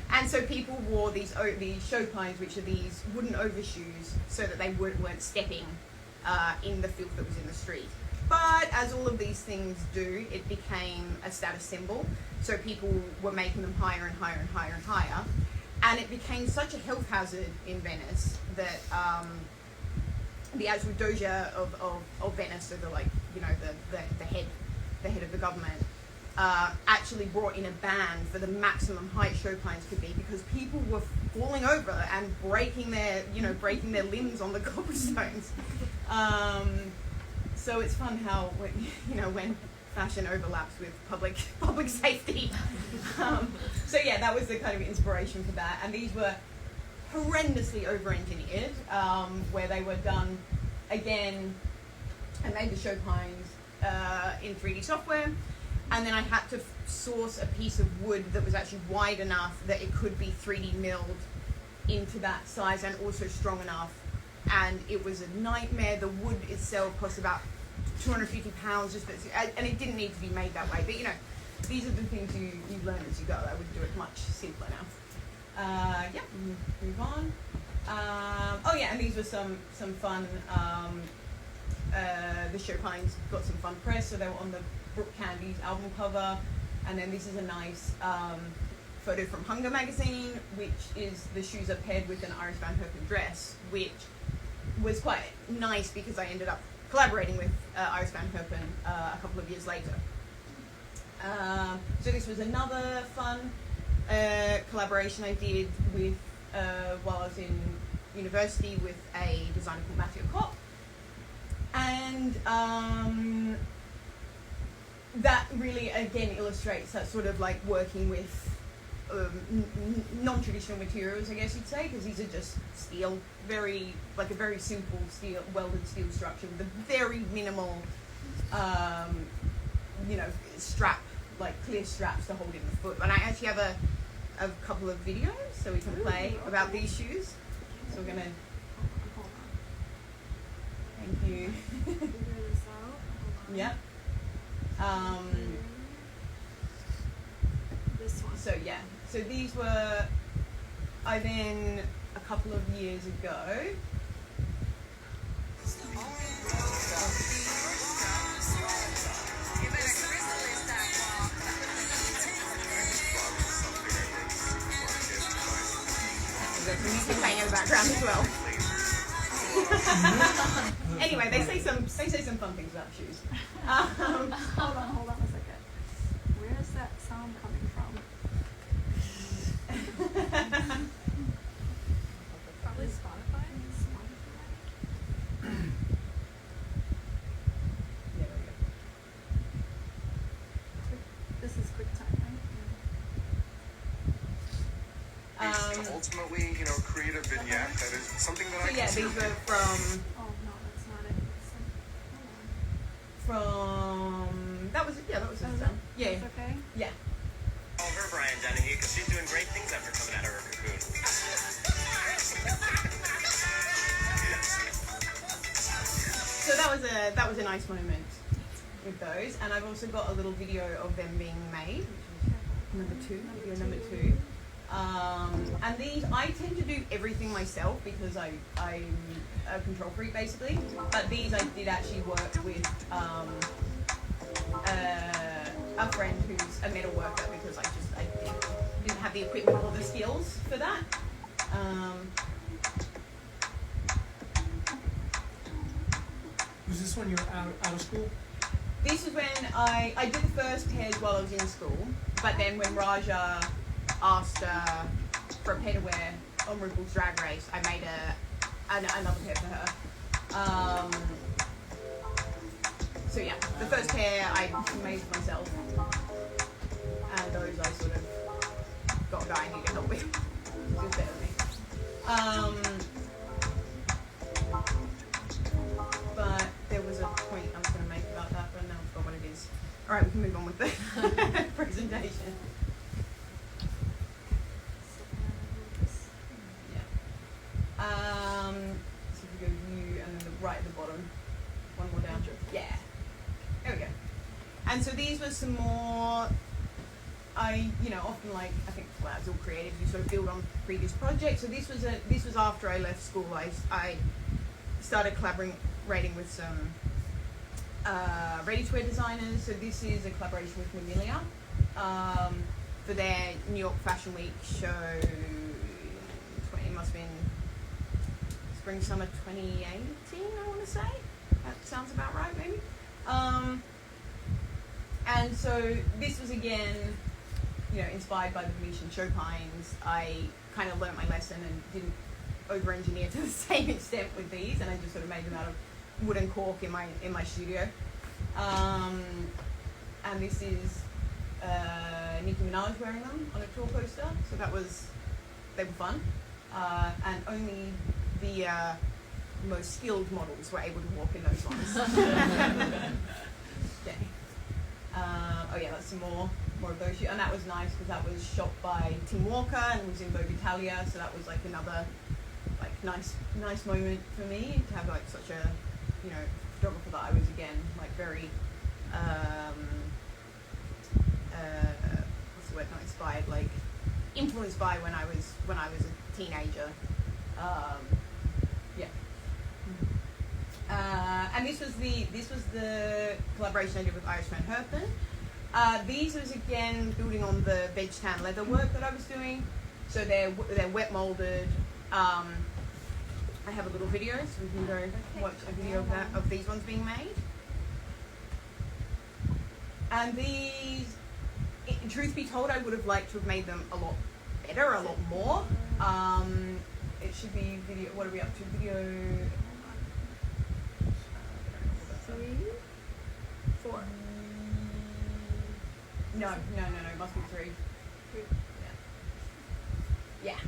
And so people wore these chopines, which are these wooden overshoes, so that they weren't stepping in the filth that was in the street. But as all of these things do, it became a status symbol. So people were making them higher and higher and higher and higher. And it became such a health hazard in Venice that the actual Doja of Venice, so the head of the government, actually brought in a ban for the maximum height chopines could be, because people were falling over and breaking their limbs on the cobblestones. So it's fun how when fashion overlaps with public safety. So yeah, that was the kind of inspiration for that. And these were horrendously over-engineered, where they were done again. I made the chopines in 3D software. And then I had to source a piece of wood that was actually wide enough that it could be 3D milled into that size, and also strong enough. And it was a nightmare. The wood itself cost about 250 pounds, and it didn't need to be made that way. But these are the things you learn as you go. I would do it much simpler now. Yeah, move on. Oh yeah, and these were some fun. The chopines got some fun press, so they were on the Brooke Candy's album cover. And then this is a nice photo from Hunger magazine, which is the shoes are paired with an Iris Van Herpen dress, which was quite nice because I ended up collaborating with Iris Van Herpen a couple of years later. So this was another fun collaboration I did with while I was in university with a designer called Matthew Kopp. And that really, again, illustrates that sort of like working with non-traditional materials, I guess you'd say, because these are just steel, like a very simple steel, welded steel structure with a very minimal, strap, like clear straps to hold in the foot. And I actually have a couple of videos so we can play about these shoes. So we're gonna. Thank you. Yeah. This one. So yeah. So these were. I then a couple of years ago. There's some music playing in the background as well. Anyway, they say some fun things about shoes. Hold on a second. Where is that sound coming from? Probably Spotify. Yeah, there we go. This is QuickTime, right? To ultimately, create a vignette that is something that I So yeah, consider these were from. Oh no, that's not it. That was it. Yeah, that was it. Yeah. It's okay. Yeah. Call her Brian Dennehy because she's doing great things after coming out of her cocoon. So that was a nice moment with those, and I've also got a little video of them being made, video number two. And these, I tend to do everything myself because I'm a control freak basically. But these I did actually work with a friend who's a metal worker because I didn't have the equipment or the skills for that. Was this when you were out of school? This was when I did the first pairs while I was in school, but then when Raja asked for a pair to wear on RuPaul's Drag Race, I made another pair for her. So yeah, the first pair I made myself, and those I sort of got a guy I needed help with. He was better than me. But there was a point I was going to make about that, but now I forgot what it is. All right, we can move on with the presentation. So if we go view and then the right at the bottom, one more down. Yeah, there we go. And so these were some more. Often like I think labs all creative. You sort of build on previous projects. So this was after I left school. I started collaborating with some ready-to-wear designers. So this is a collaboration with Mamilia for their New York Fashion Week show. It must have been spring summer 2018. I want to say that sounds about right, maybe. And so this was again, inspired by the Venetian chopines. I kind of learnt my lesson and didn't over-engineer to the same extent with these, and I just sort of made them out of wooden cork in my studio. And this is Nicki Minaj wearing them on a tour poster. So they were fun, and only the most skilled models were able to walk in those ones. Okay. Oh yeah, that's some more of those shoes, and that was nice because that was shot by Tim Walker and was in Vogue Italia, so that was like another nice moment for me to have like such a photographer that I was again like very what's the word, not inspired, like influenced by when I was a teenager. And this was the collaboration I did with Iris Van Herpen. These was again building on the veg tan leather work that I was doing. So they're wet molded. I have a little video, so we can go watch a video of these ones being made. And these truth be told, I would have liked to have made them a lot better, a lot more. It should be video. What are we up to? Video. 3, 4. No. It must be 3. Yeah.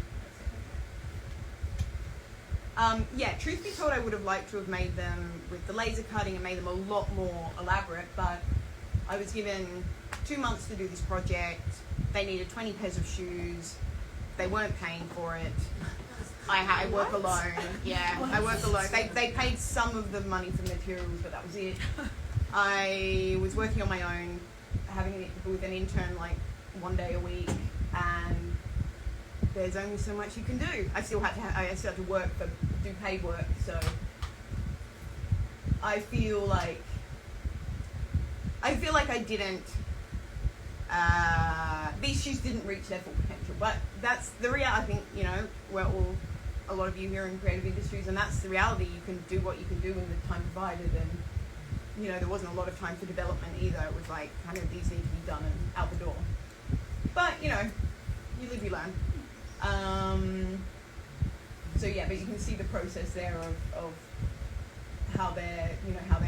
Yeah, truth be told, I would have liked to have made them with the laser cutting and made them a lot more elaborate, but I was given 2 months to do this project. They needed 20 pairs of shoes. They weren't paying for it. I work alone. Yeah, I work alone. They paid some of the money for materials, but that was it. I was working on my own, having it with an intern like 1 day a week, and there's only so much you can do. I still had to work, but do paid work. So I feel like I didn't. These shoes didn't reach their full potential, but that's the reality. I think, you know, we're all, a lot of you here in creative industries, and that's the reality. You can do what you can do in the time provided, and you know, there wasn't a lot of time for development either. It was like, kind of, these need to be done and out the door. But you know, you live, you learn. So yeah, but you can see the process there of how they're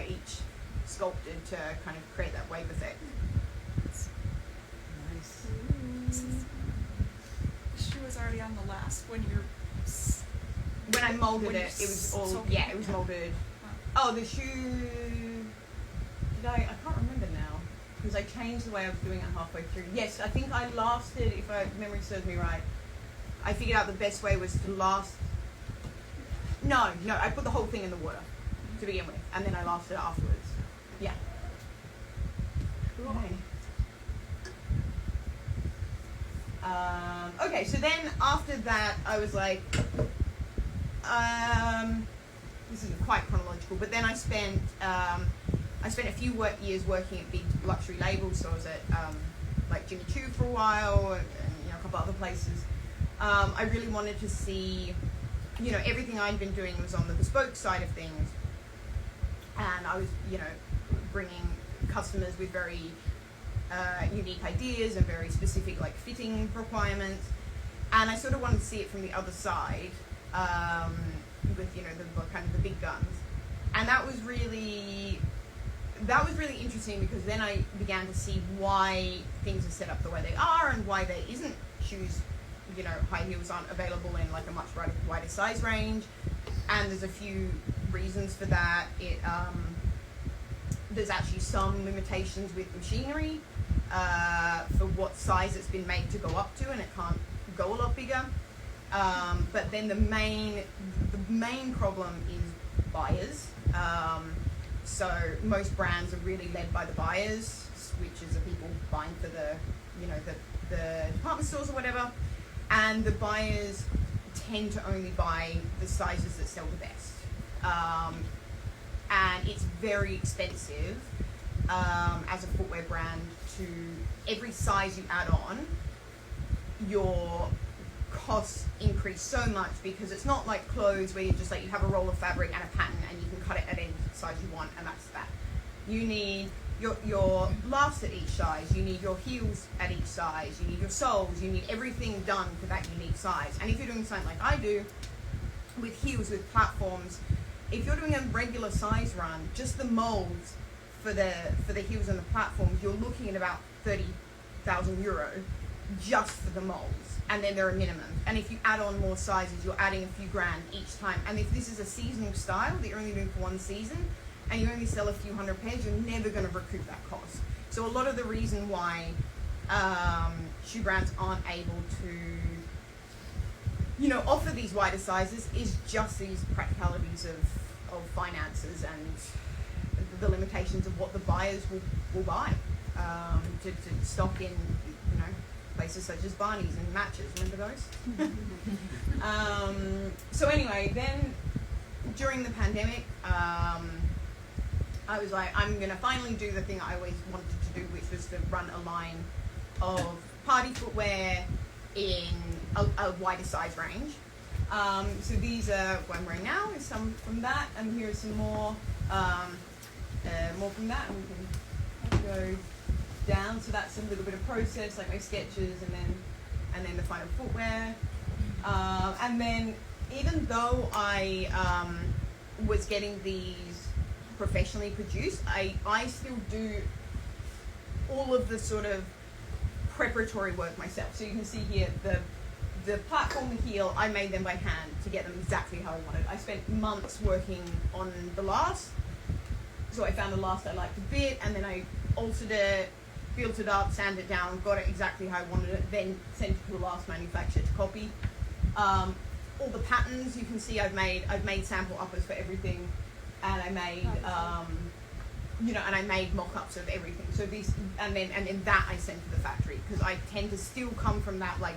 each sculpted to kind of create that wave effect. Nice. The shoe was already on the last when you're. When I molded When it, you it was all, sold yeah, it? it was Yeah. molded. Oh, the shoe, I can't remember now, because I changed the way I was doing it halfway through. Yes, I think I lasted, if memory serves me right, I figured out the best way was to last, no, I put the whole thing in the water to begin with, and then I lasted afterwards. Yeah. Okay. Okay, so then after that, I was like, this isn't quite chronological, but then I spent a few years working at big luxury labels. So I was at like Jimmy Choo for a while, and you know, a couple other places. I really wanted to see, you know, everything I'd been doing was on the bespoke side of things, and I was, you know, bringing customers with very unique ideas and very specific like fitting requirements, and I sort of wanted to see it from the other side, with, you know, the kind of the big guns, and that was really interesting, because then I began to see why things are set up the way they are, and why there isn't shoes, you know, high heels aren't available in like a much wider size range, and there's a few reasons for that. There's actually some limitations with machinery for what size it's been made to go up to, and it can't go a lot bigger. But then the main problem is buyers. So most brands are really led by the buyers, which is the people buying for the, you know, the department stores or whatever, and the buyers tend to only buy the sizes that sell the best. And it's very expensive as a footwear brand to, every size you add on, your costs increase so much, because it's not like clothes where you just like, you have a roll of fabric and a pattern and you can cut it at any size you want, and that's that. You need your last at each size, you need your heels at each size, you need your soles, you need everything done for that unique size. And if you're doing something like I do with heels, with platforms, if you're doing a regular size run, just the molds for the heels and the platforms, you're looking at about €30,000 just for the molds, and then there are minimums. And if you add on more sizes, you're adding a few grand each time. And if this is a seasonal style that you're only doing for one season, and you only sell a few hundred pairs, you're never going to recoup that cost. So a lot of the reason why shoe brands aren't able to, you know, offer these wider sizes is just these practicalities of finances and the limitations of what the buyers will buy to stock in, you know, places such as Barney's and Matches. Remember those? So anyway, then during the pandemic, I was like, I'm going to finally do the thing I always wanted to do, which was to run a line of party footwear in a wider size range. So these are what I'm wearing now, is some from that, and here's some more from that, and we can go down. So that's a little bit of process, like my sketches, and then the final footwear. And then even though I was getting these professionally produced, I still do all of the sort of preparatory work myself. So you can see here the platform, the heel, I made them by hand to get them exactly how I wanted. I spent months working on the last. So I found the last I liked a bit, and then I altered it, built it up, sanded it down, got it exactly how I wanted it, then sent it to the last manufacturer to copy. All the patterns you can see I've made sample uppers for everything, and I made and I made mock-ups of everything. So these, and then that I sent to the factory, because I tend to still come from that like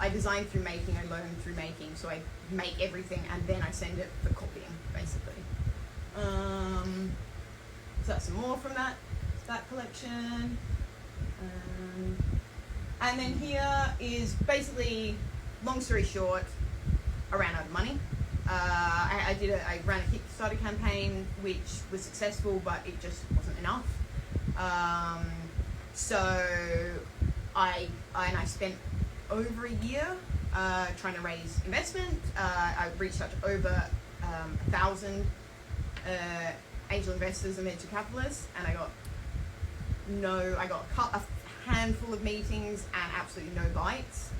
I design through making, I learn through making, so I make everything and then I send it for copying, basically. So that's some more from that collection. And then here is basically, long story short, I ran out of money. I ran a Kickstarter campaign which was successful, but it just wasn't enough. So I spent over a year trying to raise investment. I reached out to over 1,000 angel investors and venture capitalists, and I got a handful of meetings and absolutely no bites.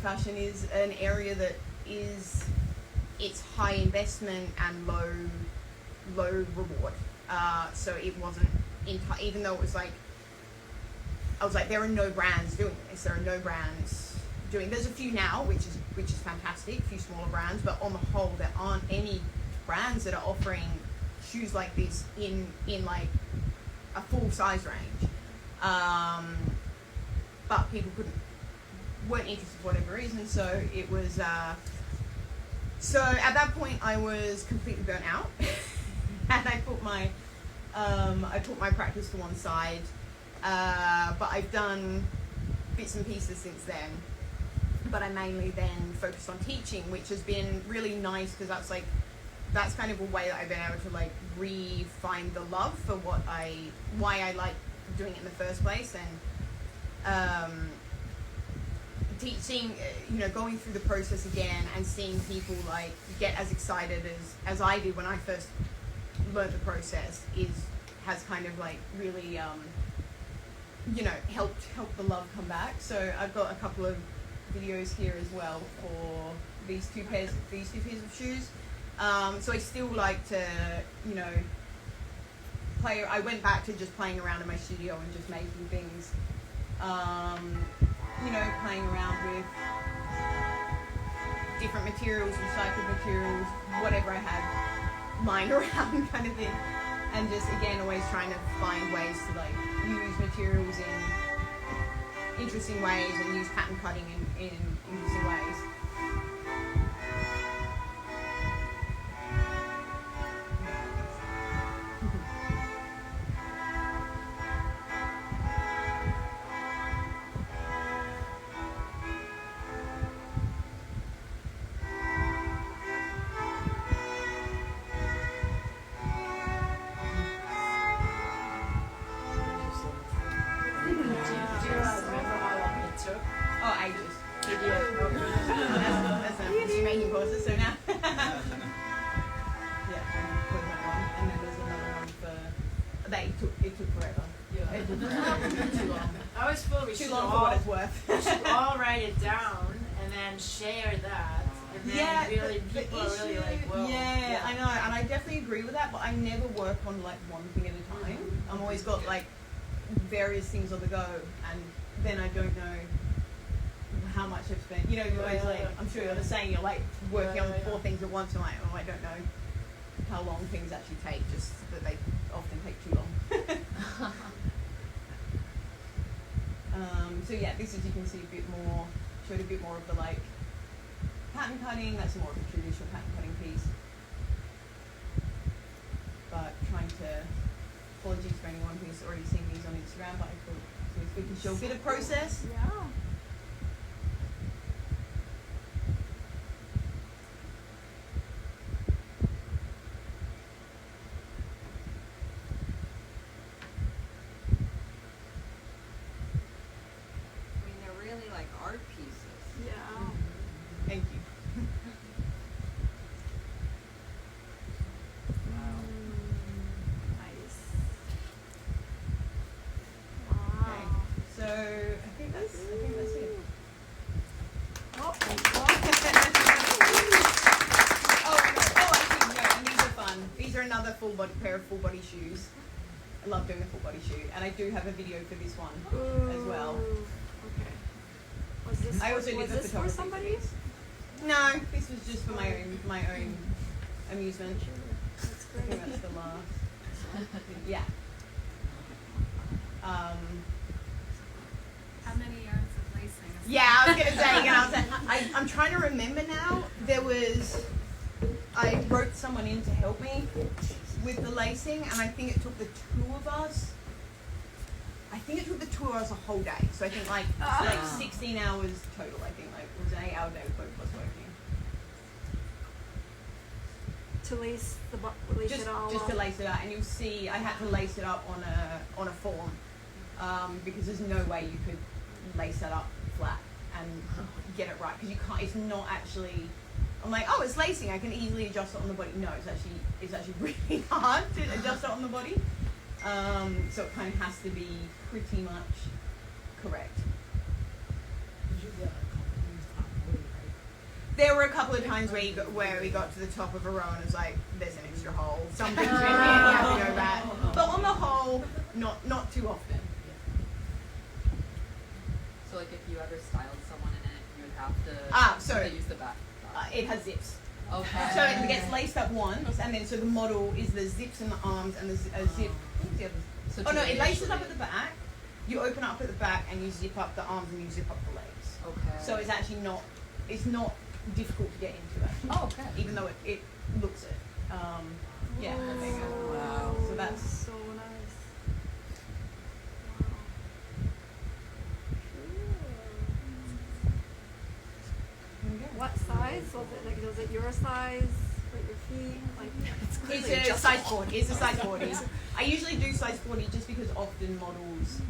Fashion is an area that it's high investment and low reward. So it wasn't, even though it was like, I was like, there are no brands doing this. There's a few now, which is fantastic, a few smaller brands, but on the whole, there aren't any brands that are offering shoes like this in like a full size range. But people weren't interested for whatever reason, so it was, so at that point I was completely burnt out, and I put my practice to one side, but I've done bits and pieces since then, but I mainly then focused on teaching, which has been really nice, because that's kind of a way that I've been able to like re-find the love for why I like doing it in the first place, and teaching, going through the process again and seeing people like get as excited as I did when I first learned the process has kind of like really helped the love come back. So I've got a couple of videos here as well for these two pairs of shoes. So I still like to play. I went back to just playing around in my studio and just making things. Playing around with different materials, recycled materials, whatever I had lying around, kind of thing, and just again always trying to find ways to like use materials in interesting ways and use pattern cutting in interesting ways. Share that, and then really people are really like, whoa. Yeah, I know, and I definitely agree with that, but I never work on like one thing at a time. I'm always got like various things on the go, and then I don't know how much I've spent. You're always like, I'm sure you're the saying, you're like working on 4 things at once, and like, I don't know how long things actually take, just that they often take too long. So yeah, this, as you can see, showed a bit more of the like pattern cutting. That's more of a traditional pattern cutting piece, but trying to, apologies for anyone who's already seen these on Instagram, but I thought we can show a bit of process. Yeah. pair of full body shoes. I love doing a full body shoot, and I do have a video for this one as well. Okay. Was this I also did the for photography somebody? for this. No, this was just for my own amusement. That's I think great. that's the last. Yeah. How many yards of lacing? Is Yeah, I was gonna say, I'm trying to remember now. I wrote someone in to help me with the lacing, and I think it took the two of us. I think it took the two of us a whole day. So I think like 16 hours total. I think like it was an 8-hour day with both of us working. To lace it all Just up. to lace it up, and you'll see I had to lace it up on a form because there's no way you could lace that up flat and get it right because you can't. It's not actually. I'm like, oh, it's lacing. I can easily adjust it on the body. No, it's actually really hard to adjust it on the body. So it kind of has to be pretty much correct. There were a couple of times where we got to the top of a row and it was like, there's an extra hole. Some things you have to go back. But on the whole, not too often. So like if you ever styled someone in it, you would have to sorry. use the back. It has zips. Okay. So it gets laced up once, and then so the model is the zips in the arms and the zip. What's the other? So Oh no, do they it laces usually- up at the back. You open up at the back and you zip up the arms and you zip up the legs. Okay. So it's actually not difficult to get into it. Oh, okay. Even though it looks it. Yeah. There you go. Wow. So that's So nice. What size was it? Like, was it your size for your feet? Like, it's a size 40. It's a size 40. I usually do size 40 just because often models.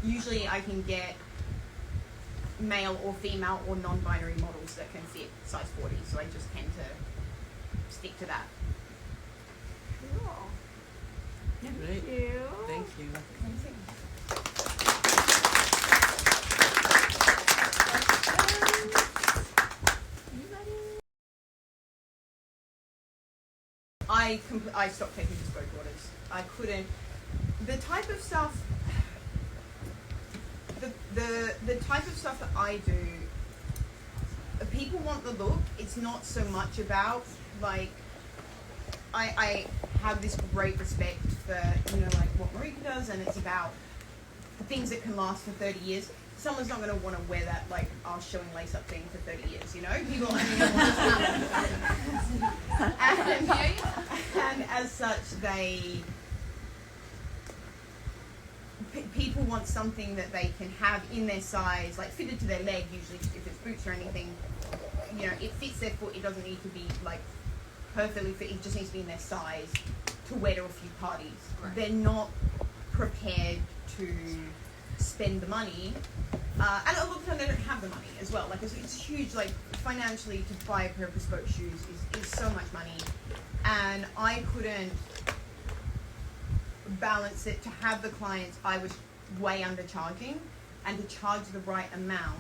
Usually I can get male or female or non-binary models that can fit size 40, so I just tend to stick to that. cool. Great. Thank you. Thank you. I stopped taking bespoke orders. I couldn't. The type of stuff. The type of stuff that I do. People want the look. It's not so much about like. I have this great respect for like what Marika does, and it's about things that can last for 30 years. Someone's not going to want to wear that like our showing lace up thing for 30 years, People only and as such, people want something that they can have in their size, like fitted to their leg. Usually, if it's boots or anything, it fits their foot. It doesn't need to be like perfectly fit. It just needs to be in their size to wear to a few parties. Right. They're not prepared to spend the money, and a lot of the time they don't have the money as well. Like it's huge. Like financially, to buy a pair of bespoke shoes is so much money, and I couldn't balance it to have the clients. I was way undercharging, and to charge the right amount,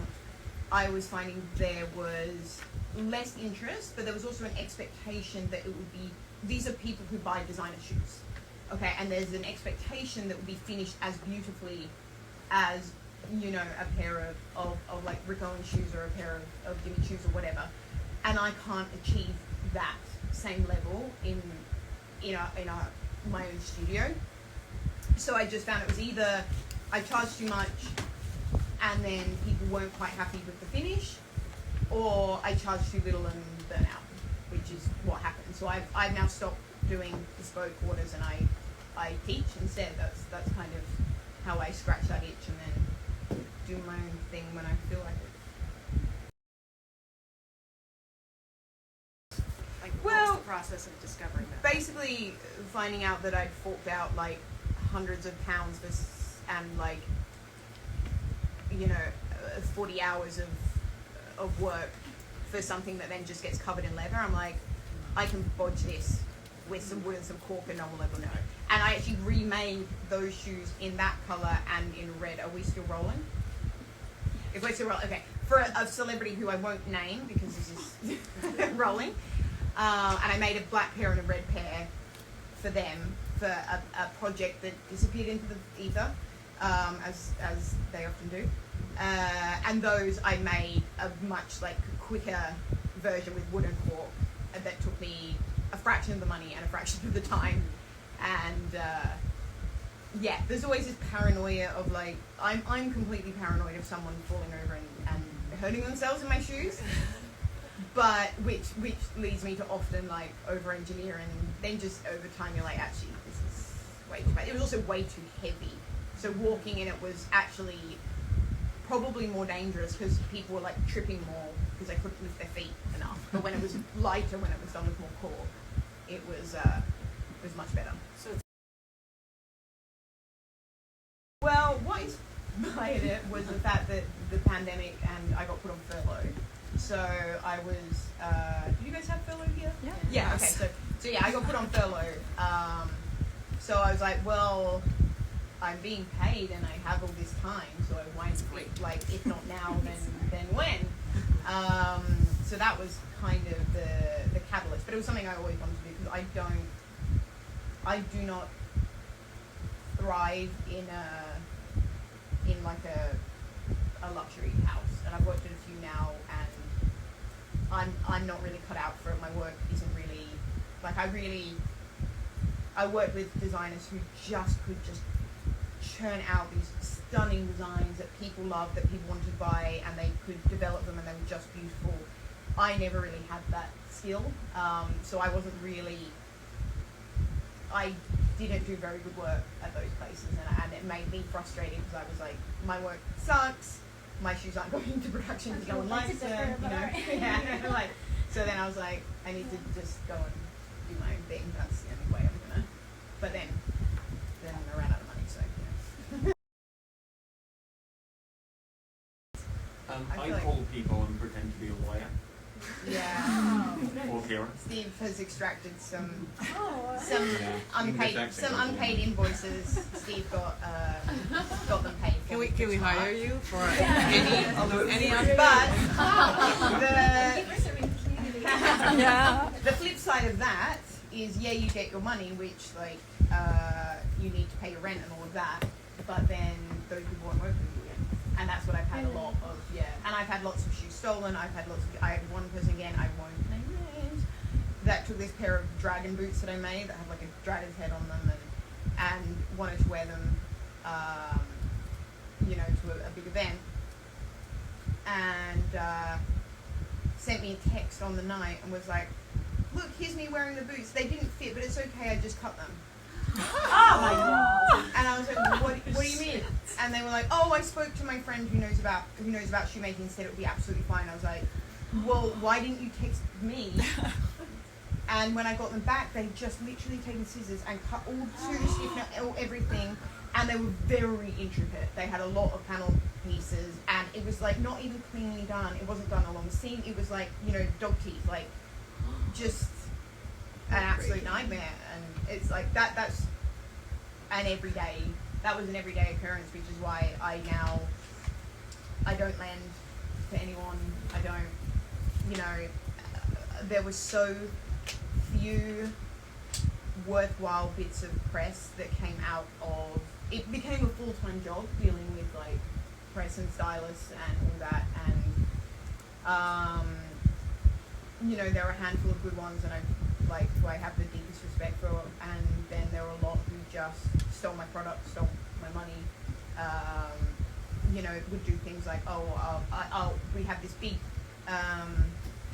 I was finding there was less interest, but there was also an expectation that it would be. These are people who buy designer shoes, okay, and there's an expectation that would be finished as beautifully as a pair of like Rick Owens shoes or a pair of Jimmy shoes or whatever, and I can't achieve that same level in my own studio. So I just found it was either I charged too much and then people weren't quite happy with the finish, or I charged too little and burn out, which is what happened. So I've now stopped doing bespoke orders and I teach instead. That's kind of how I scratch that itch and then do my own thing when I feel like it. like Well, what's the process of discovering that? Basically finding out that I'd forked out like hundreds of pounds and like 40 hours of work for something that then just gets covered in leather. I'm like, I can bodge this with some wood and some cork and no one will ever know. And I actually remade those shoes in that color and in red. Are we still rolling? If we're still rolling, okay. For a celebrity who I won't name because this is rolling, And I made a black pair and a red pair for them for a project that disappeared into the ether, as they often do. And those I made a much like quicker version with wood and cork that took me a fraction of the money and a fraction of the time. And yeah, there's always this paranoia of like, I'm completely paranoid of someone falling over and hurting themselves in my shoes. But which leads me to often like over engineer, and then just over time you're like, actually this is way too bad. It was also way too heavy, so walking in it was actually probably more dangerous because people were like tripping more because they couldn't lift their feet enough. But when it was lighter, when it was done with more core, it was much better. So well, what inspired it was the fact that the pandemic and I got put on furlough. So I was, do you guys have furlough here? Yeah. Yeah, okay, so yeah, I got put on furlough. So I was like, well, I'm being paid and I have all this time, so why, like, if not now, then when? So that was kind of the catalyst, but it was something I always wanted to do because I do not thrive in like a luxury house, and I've worked at a few now, and I'm not really cut out for it. My work isn't really like I work with designers who could just churn out these stunning designs that people love, that people wanted to buy, and they could develop them and they were just beautiful. I never really had that skill, so I didn't do very good work at those places, and it made me frustrated because I was like, my work sucks, my shoes aren't going into production because no one likes them, you know. Yeah, like, so then I was like, I need to just go and do my own thing. That's the only way I'm gonna. But then I ran out of money, so yeah. I call people and pretend to be a lawyer. Yeah. Or Kira. Steve has extracted some Yeah. unpaid invoices. Steve got them paid for. Can we hire you for any other? But Yeah. the flip side of that is, yeah, you get your money, which like you need to pay your rent and all of that, but then those people won't work with you again, and that's what I've had a lot of. Yeah, and I've had lots of shoes stolen. I had one person, again, I won't name names, that took this pair of dragon boots that I made that had like a dragon's head on them, and wanted to wear them, you know, to a big event, and sent me a text on the night and was like, look, here's me wearing the boots. They didn't fit, but it's okay, I just cut them. Oh my god! And I was like, what do you mean? And they were like, oh, I spoke to my friend who knows about shoemaking and said it would be absolutely fine. I was like, well, why didn't you text me? And when I got them back, they'd just literally taken scissors and cut all the stiffness, everything, and they were very intricate. They had a lot of panel pieces, and it was like not even cleanly done. It wasn't done along the seam. It was like, you know, dog teeth, like just an absolute nightmare. And it's like that's an everyday. That was an everyday occurrence, which is why I don't lend to anyone. I don't, you know, there was so few worthwhile bits of press that came out of it. Became a full-time job dealing with like press and stylists and all that, and you know, there are a handful of good ones, and who I have the deepest respect for, and then there were a lot who just stole my product, stole my money, you know, would do things like, we have this big,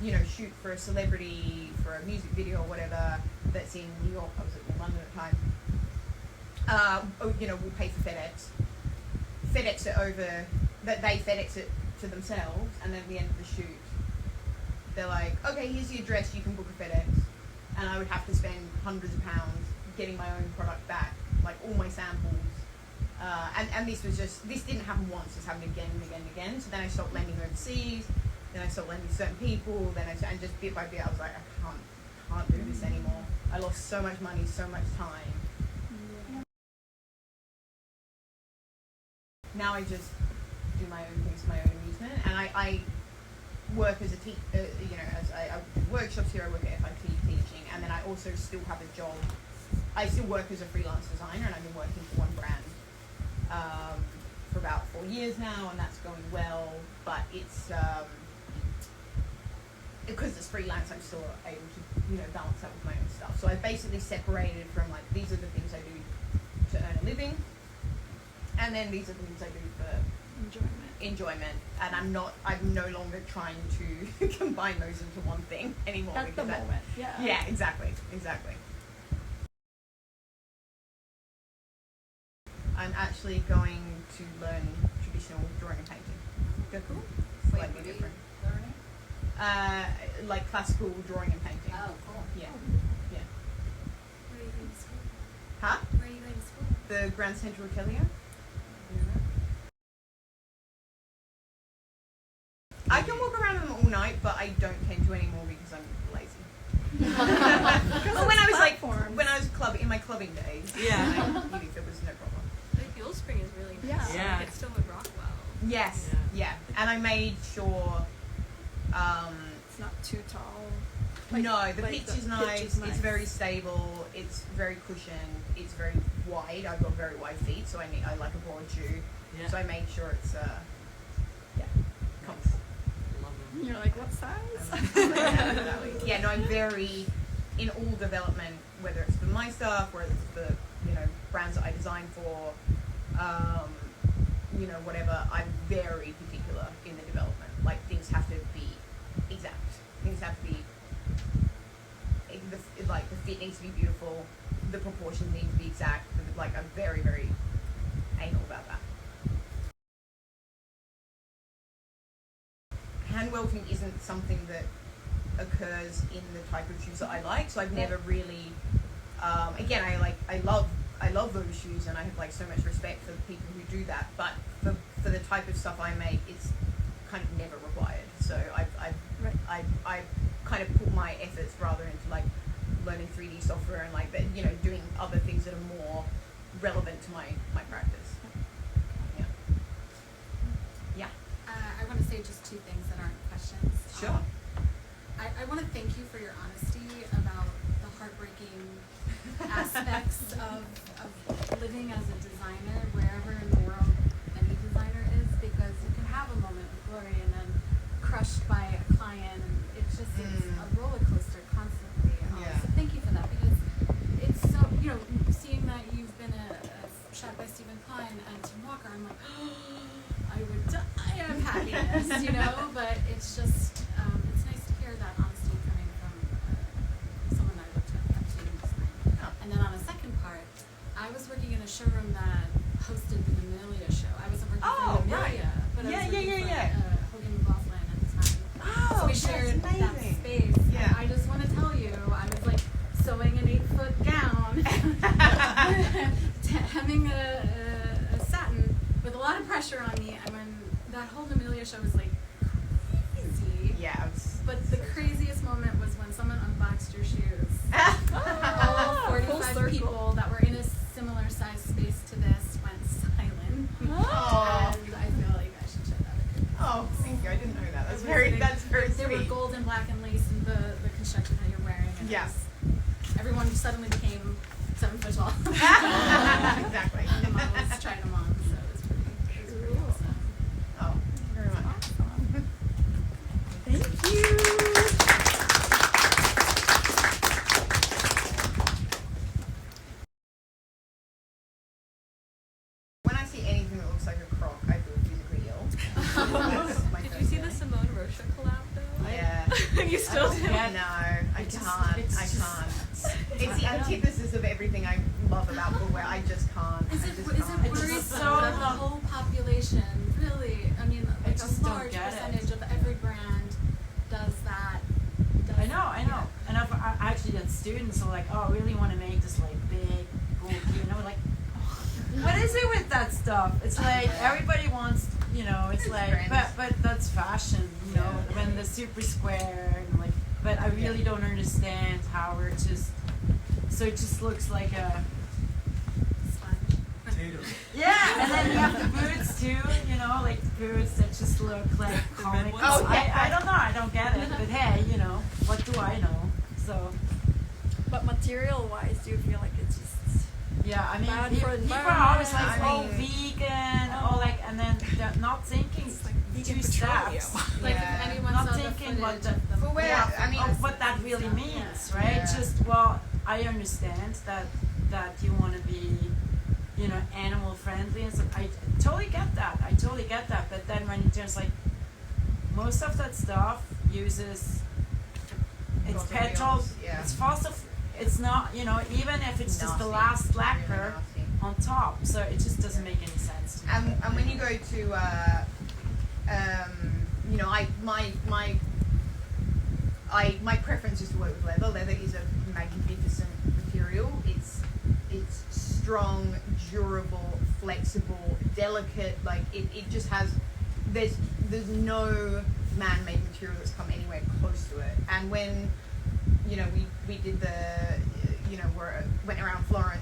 you know, shoot for a celebrity, for a music video or whatever, that's in New York. I was in London at the time. You know, we'll pay for FedEx it over, that they FedEx it to themselves, and then at the end of the shoot, they're like, okay, here's the address, you can book a FedEx. And I would have to spend hundreds of pounds getting my own product back, like all my samples. And this didn't happen once, it's happened again and again and again. So then I stopped lending overseas, then I stopped lending to certain people, and just bit by bit I was like, I can't do this anymore. I lost so much money, so much time. Yeah. Now I just do my own things for my own amusement, and I work as a teacher, you know, as I do workshops here, I work at FIT, also still have a job. I still work as a freelance designer, and I've been working for one brand for about 4 years now, and that's going well. But it's because it's freelance, I'm still able to balance that with my own stuff. So I basically separated from like, these are the things I do to earn a living, and then these are the things I do for enjoyment. And I'm no longer trying to combine those into one thing anymore. At the moment, yeah. Yeah, exactly. I'm actually going to learn traditional drawing and painting. Go cool. Slightly different. Learning? Like classical drawing and painting. Oh, cool. Yeah. Where are you going to school? Huh? Where are you going to school? The Grand Central Atelier. I can walk around them all night, but I don't tend to anymore because I'm lazy. But when I was in my clubbing days, there was no problem. The heel spring is really nice. Yeah. It still would rock well. Yes, yeah. And I made sure. It's not too tall. No, the pitch the is nice. pitch is nice. It's very stable. It's very cushioned. It's very wide. I've got very wide feet, so I like a broad shoe. Yeah. So I made sure it's comfortable. You're like, what size? Yeah, no, I'm very in all development, whether it's for my stuff, whether it's the brands that I design for, whatever. I'm very particular in the development. Like, things have to be exact. Things have to be the fit needs to be beautiful. The proportions need to be exact. Like, I'm very, very anal about that. Hand welting isn't something that occurs in the type of shoes that I like, so I've never really. Again, I love those shoes, and I have like so much respect for the people who do that. But for the type of stuff I make, it's kind of never required. So I kind of put my efforts rather into like learning 3D software and like that, doing other things that are more relevant to my practice. Yeah. I want to say just two things that aren't questions. Sure. I want to thank you for your honesty about the heartbreaking aspects of living as a designer wherever in the world any designer is, because you can have a moment of glory and then crushed by a client, and it's a roller coaster constantly. So thank you for that, because it's so, seeing that you've been shot by Steven Klein and Tim Walker, I'm like, I would die of happiness, but it's just, it's nice to hear that honesty coming from someone I looked up to in design. Oh. And then on the second part, I was working in a showroom that hosted the Amelia show. I wasn't working for Amelia, but I was working for Hogan McLaughlin at the time. Oh, so we shared that space. Yeah. And I just want to tell you, I was like sewing an 8-foot gown, hemming a satin with a lot of pressure on me. And when that whole Amelia show was like crazy. Yeah. But the craziest moment was when someone unboxed your shoes. All 45 people that were in a similar size space to this went silent. Oh. And I feel like I should share that. Oh, thank you. I didn't know that. That's very There were sweet. gold and black and lace in the construction that you're wearing. And everyone suddenly became 7 foot tall. Exactly. And the models tried them on, so it was pretty awesome. Oh, thank you very much. Thank you. When I see anything that looks like a croc, I feel physically ill. That's my Did you first see the thing. Simone Rocha collab though? Yeah. You still do? No, I can't. It's the antithesis of everything I love about footwear. I just can't. Is I it just worrisome can't. that the whole population really, I mean, like just a don't large get it. percentage of every brand does that? I know. And I actually had students who are like, oh, I really want to make this like big gold key. And I was like, what is it with that stuff? It's like everybody wants, it's like, but that's fashion, when the super square and like, but I really don't understand how we're just, so it just looks like a Sponge. Potatoes. yeah, and then you have the boots too, like the boots that just look like comic. ones. I don't know, I don't get it, but hey, what do I know? So. But material wise, do you feel like it's just Yeah, I mean, bad people for the are always like, environment? oh, vegan, oh, like, and then they're not thinking two steps. Like Yeah. if anyone Not saw the thinking what footage the- of them. For where, Yeah, I mean, of what that really means, right? Yeah. Just, well, I understand that you want to be, you know, animal friendly and stuff. I totally get that. But then when there's like, most of that stuff uses, it's Fossil petrol, fuels, yeah. it's fossil, it's not, you know, even if it's just the Nasty. last Really lacquer nasty. on top. So it just doesn't make any sense to me. And when you go to, you know, my preference is to work with leather. Leather is a magnificent material. It's strong, durable, flexible, delicate. Like it just has. There's no man-made material that's come anywhere close to it. And when, you know, we did the, you know, went around Florence,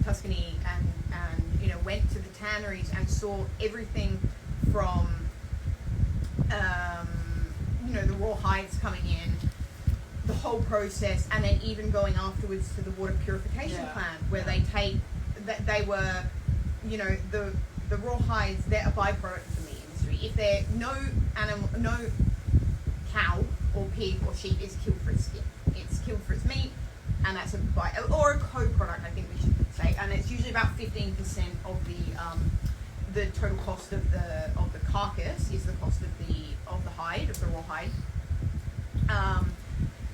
Tuscany, and you know, went to the tanneries and saw everything from, you know, the raw hides coming in, the whole process, and then even going afterwards to the water purification plant where they take that they were, you know, the raw hides, they're a byproduct of the meat industry. If they're no cow or pig or sheep is killed for its skin, it's killed for its meat, and that's a or a co-product, I think we should say, and it's usually about 15% of the total cost of the carcass is the cost of the hide, of the raw hide.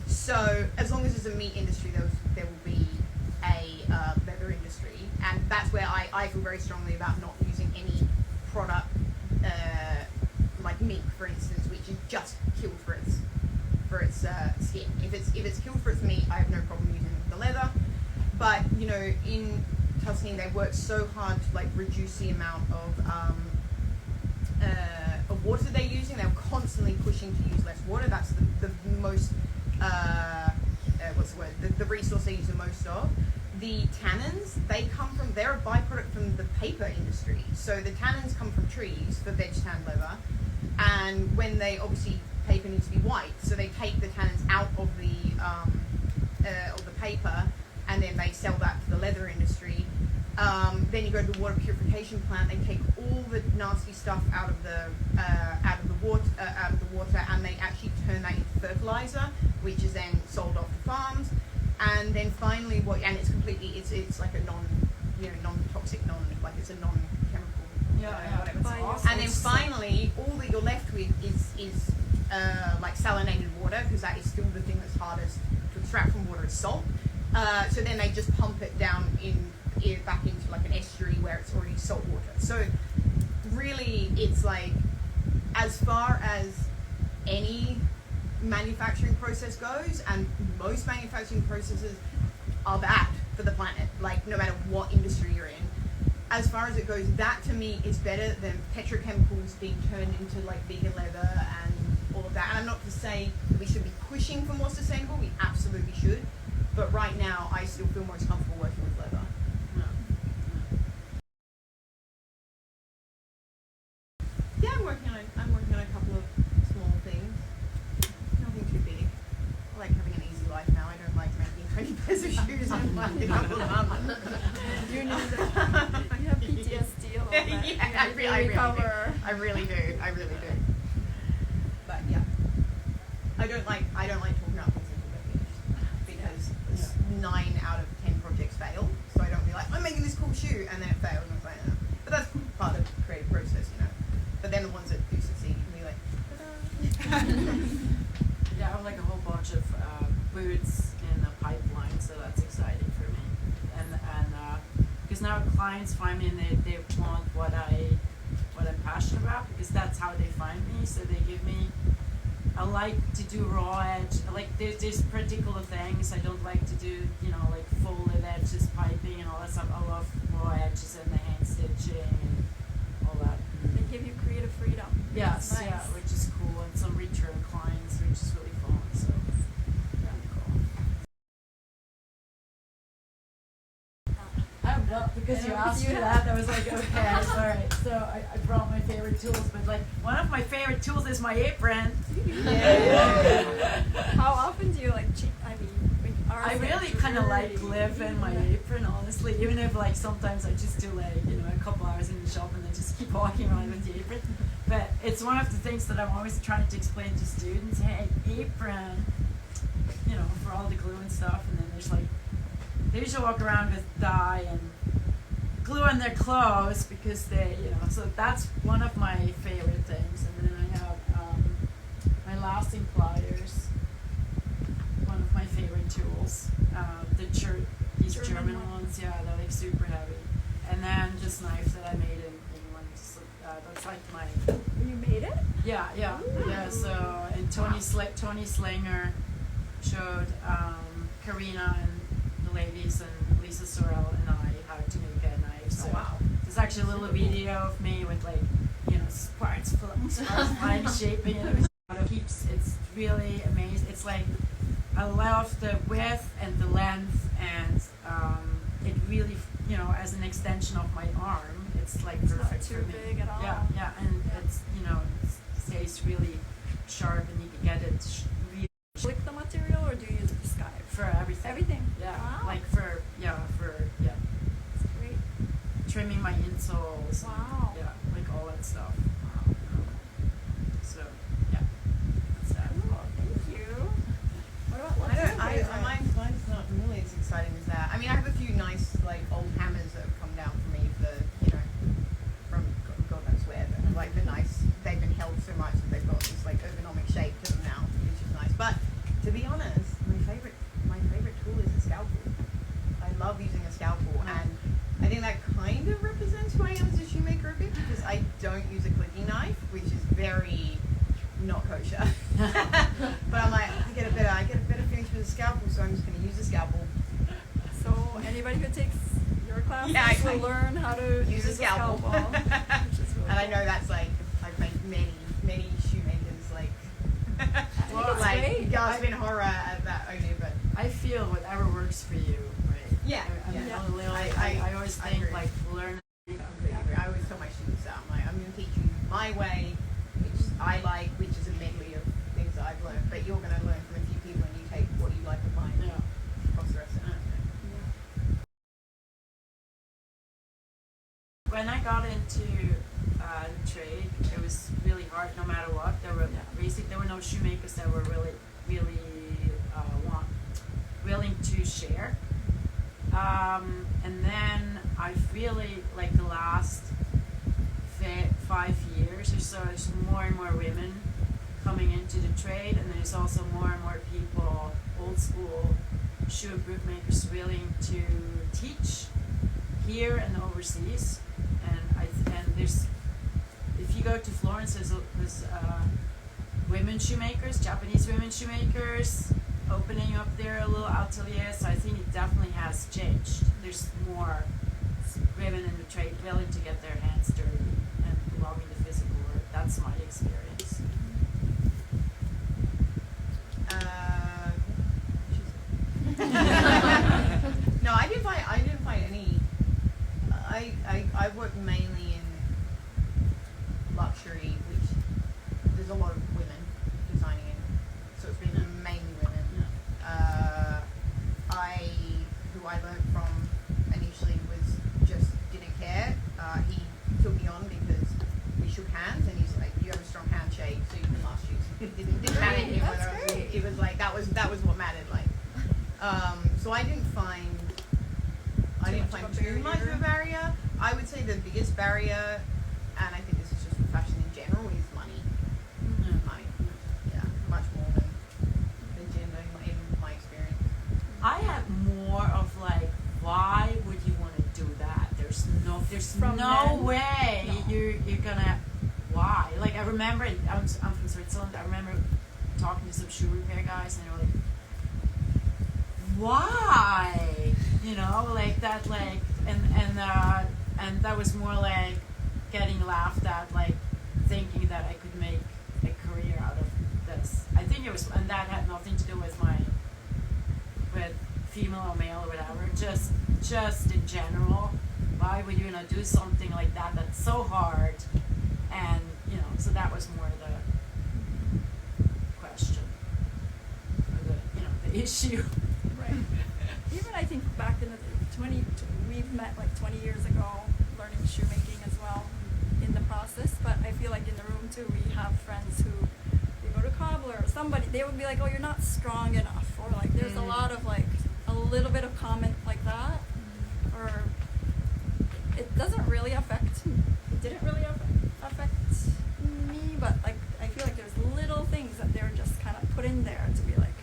So as long as there's a meat industry, there will be a leather industry, and that's where I feel very strongly about not using any product like mink, for instance, which is just killed for its skin. If it's killed for its meat, I have no problem using the leather. But you know, in Tuscany, they work so hard to like reduce the amount of water they're using. They're constantly pushing to use less water. That's the most what's the word? The resource they use the most of. The tannins, they're a byproduct from the paper industry. So the tannins come from trees for veg tan leather, and when they obviously paper needs to be white, so they take the tannins out of the paper, and then they sell that to the leather industry. Then you go to the water purification plant. They take all the nasty stuff out of the water, and they actually turn that into fertilizer, which is then sold off to farms. And then finally, it's like a non-toxic, it's a non-chemical, whatever. Awesome. And then finally, all that you're left with is like salinated water, because that is still the thing that's hardest to extract from water is salt. So then they just pump it down back into like an estuary where it's already salt water. So really, it's like, as far as any manufacturing process goes, and most manufacturing processes are bad for the planet, like no matter what industry you're in. As far as it goes, that to me is better than petrochemicals being turned into like vegan leather and all of that. And I'm not to say that we should be pushing for more sustainable, we absolutely should. But right now, I still feel most comfortable working with leather. Yeah, I'm working on a couple of small things. Nothing too big. I like having an easy life now. I don't like making 20 pairs of shoes and like a couple of months. You have PTSD a little bit. Yeah, I really do. But yeah, I don't like talking about things until they're finished, because 9 out of 10 projects fail. So I don't be like, I'm making this cool shoe, and then it fails, and I'm like, oh. But that's part of the creative process, you know. But then the ones that do succeed, you can be like, ta-da. Yeah, I have like a whole bunch of boots in the pipeline, so that's exciting for me. And because now clients find me and they want what I'm passionate about, because that's how they find me. So they give me. I like to do raw edge. Like there's particular things I don't like to do. You know, like folded edges, piping, and all that stuff. I love raw edges and the hand stitching and all that. They give you creative freedom. Yes, Nice. yeah, which is cool, and some return clients, which is really fun. So, really cool. Well, because you asked me that, I was like, okay, all right. So I brought my favorite tools, but like one of my favorite tools is my apron. Yeah. How often do you like cheat? I mean, I really kind of like live in my apron, honestly. Even if like sometimes I just do like, you know, a couple hours in the shop and then just keep walking around with the apron. But it's one of the things that I'm always trying to explain to students. Hey, apron, you know, for all the glue and stuff. And then there's like, they usually walk around with dye and glue on their clothes because they, you know, so that's one of my favorite things. And then I have my lasting pliers, one of my favorite tools. These German ones, yeah, they're like super heavy. And then this knife that I made in England, so, that's like my. You made it? Yeah. So and Tony Slinger showed Karina and the ladies and Lisa Sorrell and I how to make a knife. So there's actually a little video of me with like, you know, sparks flying, shaping it. It's really amazing. It's like I love the width and the length, and it really, you know, as an extension of my arm, it's like perfect not too for me. big at all. Yeah, and it's, you know, it stays really sharp, and you can get it really Lick the material, or do you use it for Skype? for everything. Everything. Yeah, Wow. like for That's great. trimming my insoles. Wow. And, yeah, like all that stuff. So yeah, that's that. Cool. Thank you. What about what's I don't. your I favorite? mine's not nearly as exciting as that. I mean, I have a few nice like old hammers that have come down for me for, you know, from God knows where. But like the nice, they've been held so much that they've got this like ergonomic shape to them now, which is nice. But to be honest, my favorite tool is a scalpel. I love using a scalpel, and I think that kind of represents who I am as a shoemaker a bit, because I don't use a clicking knife, which is very not kosher. But I'm like, I get a better finish with a scalpel, so I'm just going to use a scalpel. So anybody who takes your class Yeah, will learn how to use a scalpel. which is really And I cool. know that's like, I've made many shoemakers like, Well, it's like great. gasp in horror at that only, but I feel whatever works for you, right? yeah, I mean, yeah. literally, I always I think agree. like learn. I completely agree. I always tell my students that. I'm like, I'm going to teach you my way, which I like, which is a medley of things that I've learned, but you're going to learn from a few people, and you take what you like of mine Yeah. across the rest of it. When I got into the trade, it was really hard no matter what. There were no shoemakers that were really willing to share. And then I really, like the last 5 years or so, there's more and more women coming into the trade, and there's also more and more people, old school shoe and boot makers, willing to teach here and overseas. And there's, if you go to Florence, there's women shoemakers, Japanese women shoemakers, opening up their little ateliers. So I think it definitely has changed. There's more women in the trade willing to get their hands dirty and loving the physical work. That's my experience. No, I didn't find any. I work mainly in luxury, which there's a lot of women designing in, so it's been mainly women. Who I learned from initially was just didn't care. He took me on because we shook hands, and he's like, "You have a strong handshake, so you can last shoes." It didn't matter to him whether I was. It was like that was what mattered. Like, so I didn't find too much of a barrier. I would say the biggest barrier, and I think this is just for fashion in general, is money. Money, yeah, much more than gender in my experience. I had more of like, why would you want to do that? There's From no men? way you're gonna. Why? Like I remember, I'm from Switzerland. I remember talking to some shoe repair guys, and they were like, why? You know, like that, like, and that was more like getting laughed at, like thinking that I could make a career out of this. I think it was, and that had nothing to do with female or male or whatever. Just in general, why would you not do something like that that's so hard? And you know, so that was more the question, or the issue. Right. even I think back in the 20, we've met like 20 years ago, learning shoemaking as well in the process. But I feel like in the room too, we have friends who they go to cobbler or somebody. They would be like, "Oh, you're not strong enough," or like there's a lot of like a little bit of comment like that, or it doesn't really affect. It didn't really affect me, but like I feel like there's little things that they're just kind of put in there to be like,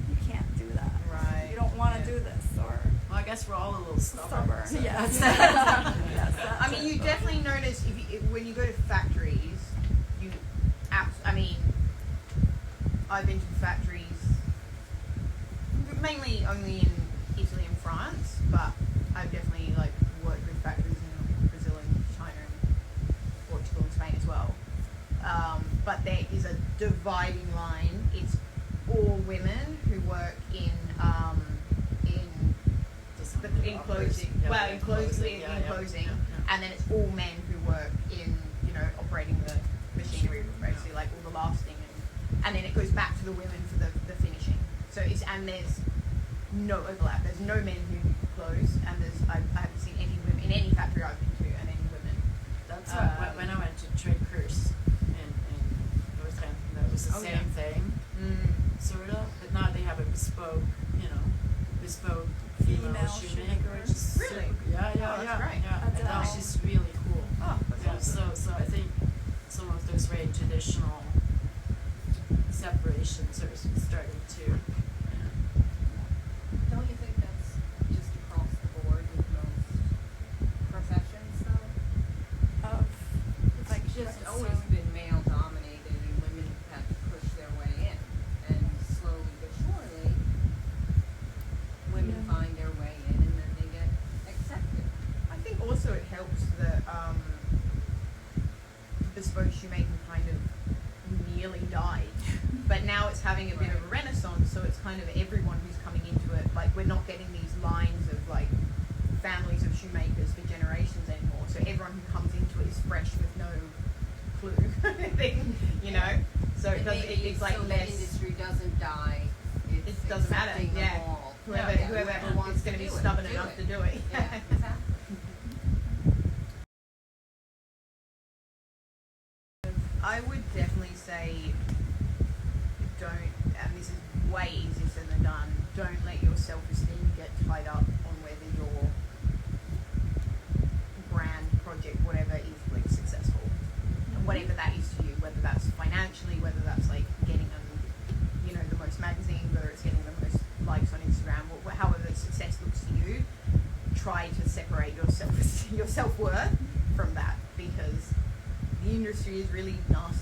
you can't do that. Right. You don't want to do this, or Well, I guess we're all a little stubborn. So yes. that's- I mean, you definitely notice when you go to factories, I've been to factories, mainly only in Italy and France, but I've definitely like worked with factories in Brazil and China and Portugal and Spain as well. But there is a dividing line. It's all women who work in closing, in closing, and then it's all men who work in, operating the machinery, basically, like all the lasting, and then it goes back to the women for the finishing. So and there's no overlap. There's no men who close, and I haven't seen any women in any factory I've been to, and any women. That's when I went to trade course in Northampton, that was the same thing, sort of. But now they have a bespoke female shoemaker, which is Really? yeah. Great. And now she's really cool. Oh, that's awesome. So I think some of those very traditional separations are starting to. Don't you think that's just across the board with most professions, though? Like It's just always been male dominated, and women have to push their way in, and slowly but surely, women find their way in, and then they get accepted. I think also it helps that bespoke shoemaking kind of nearly died, but now it's having a bit of a renaissance. So it's kind of everyone who's coming into it. Like we're not getting these lines of like families of shoemakers for generations anymore. So everyone who comes into it is fresh with no clue, So it doesn't. It's like so less. the industry doesn't die. It's It doesn't matter. accepting them Yeah. all. Whoever wants is going to be stubborn enough to do it. Yeah, exactly. I would definitely say and this is way easier said than done, don't let your self-esteem get tied up on whether your brand, project, whatever is like successful. And whatever that is to you, whether that's financially, whether that's like getting on, the most magazines, whether it's getting the most likes on Instagram, or however success looks to you, try to separate your self-worth from that, because the industry is really nasty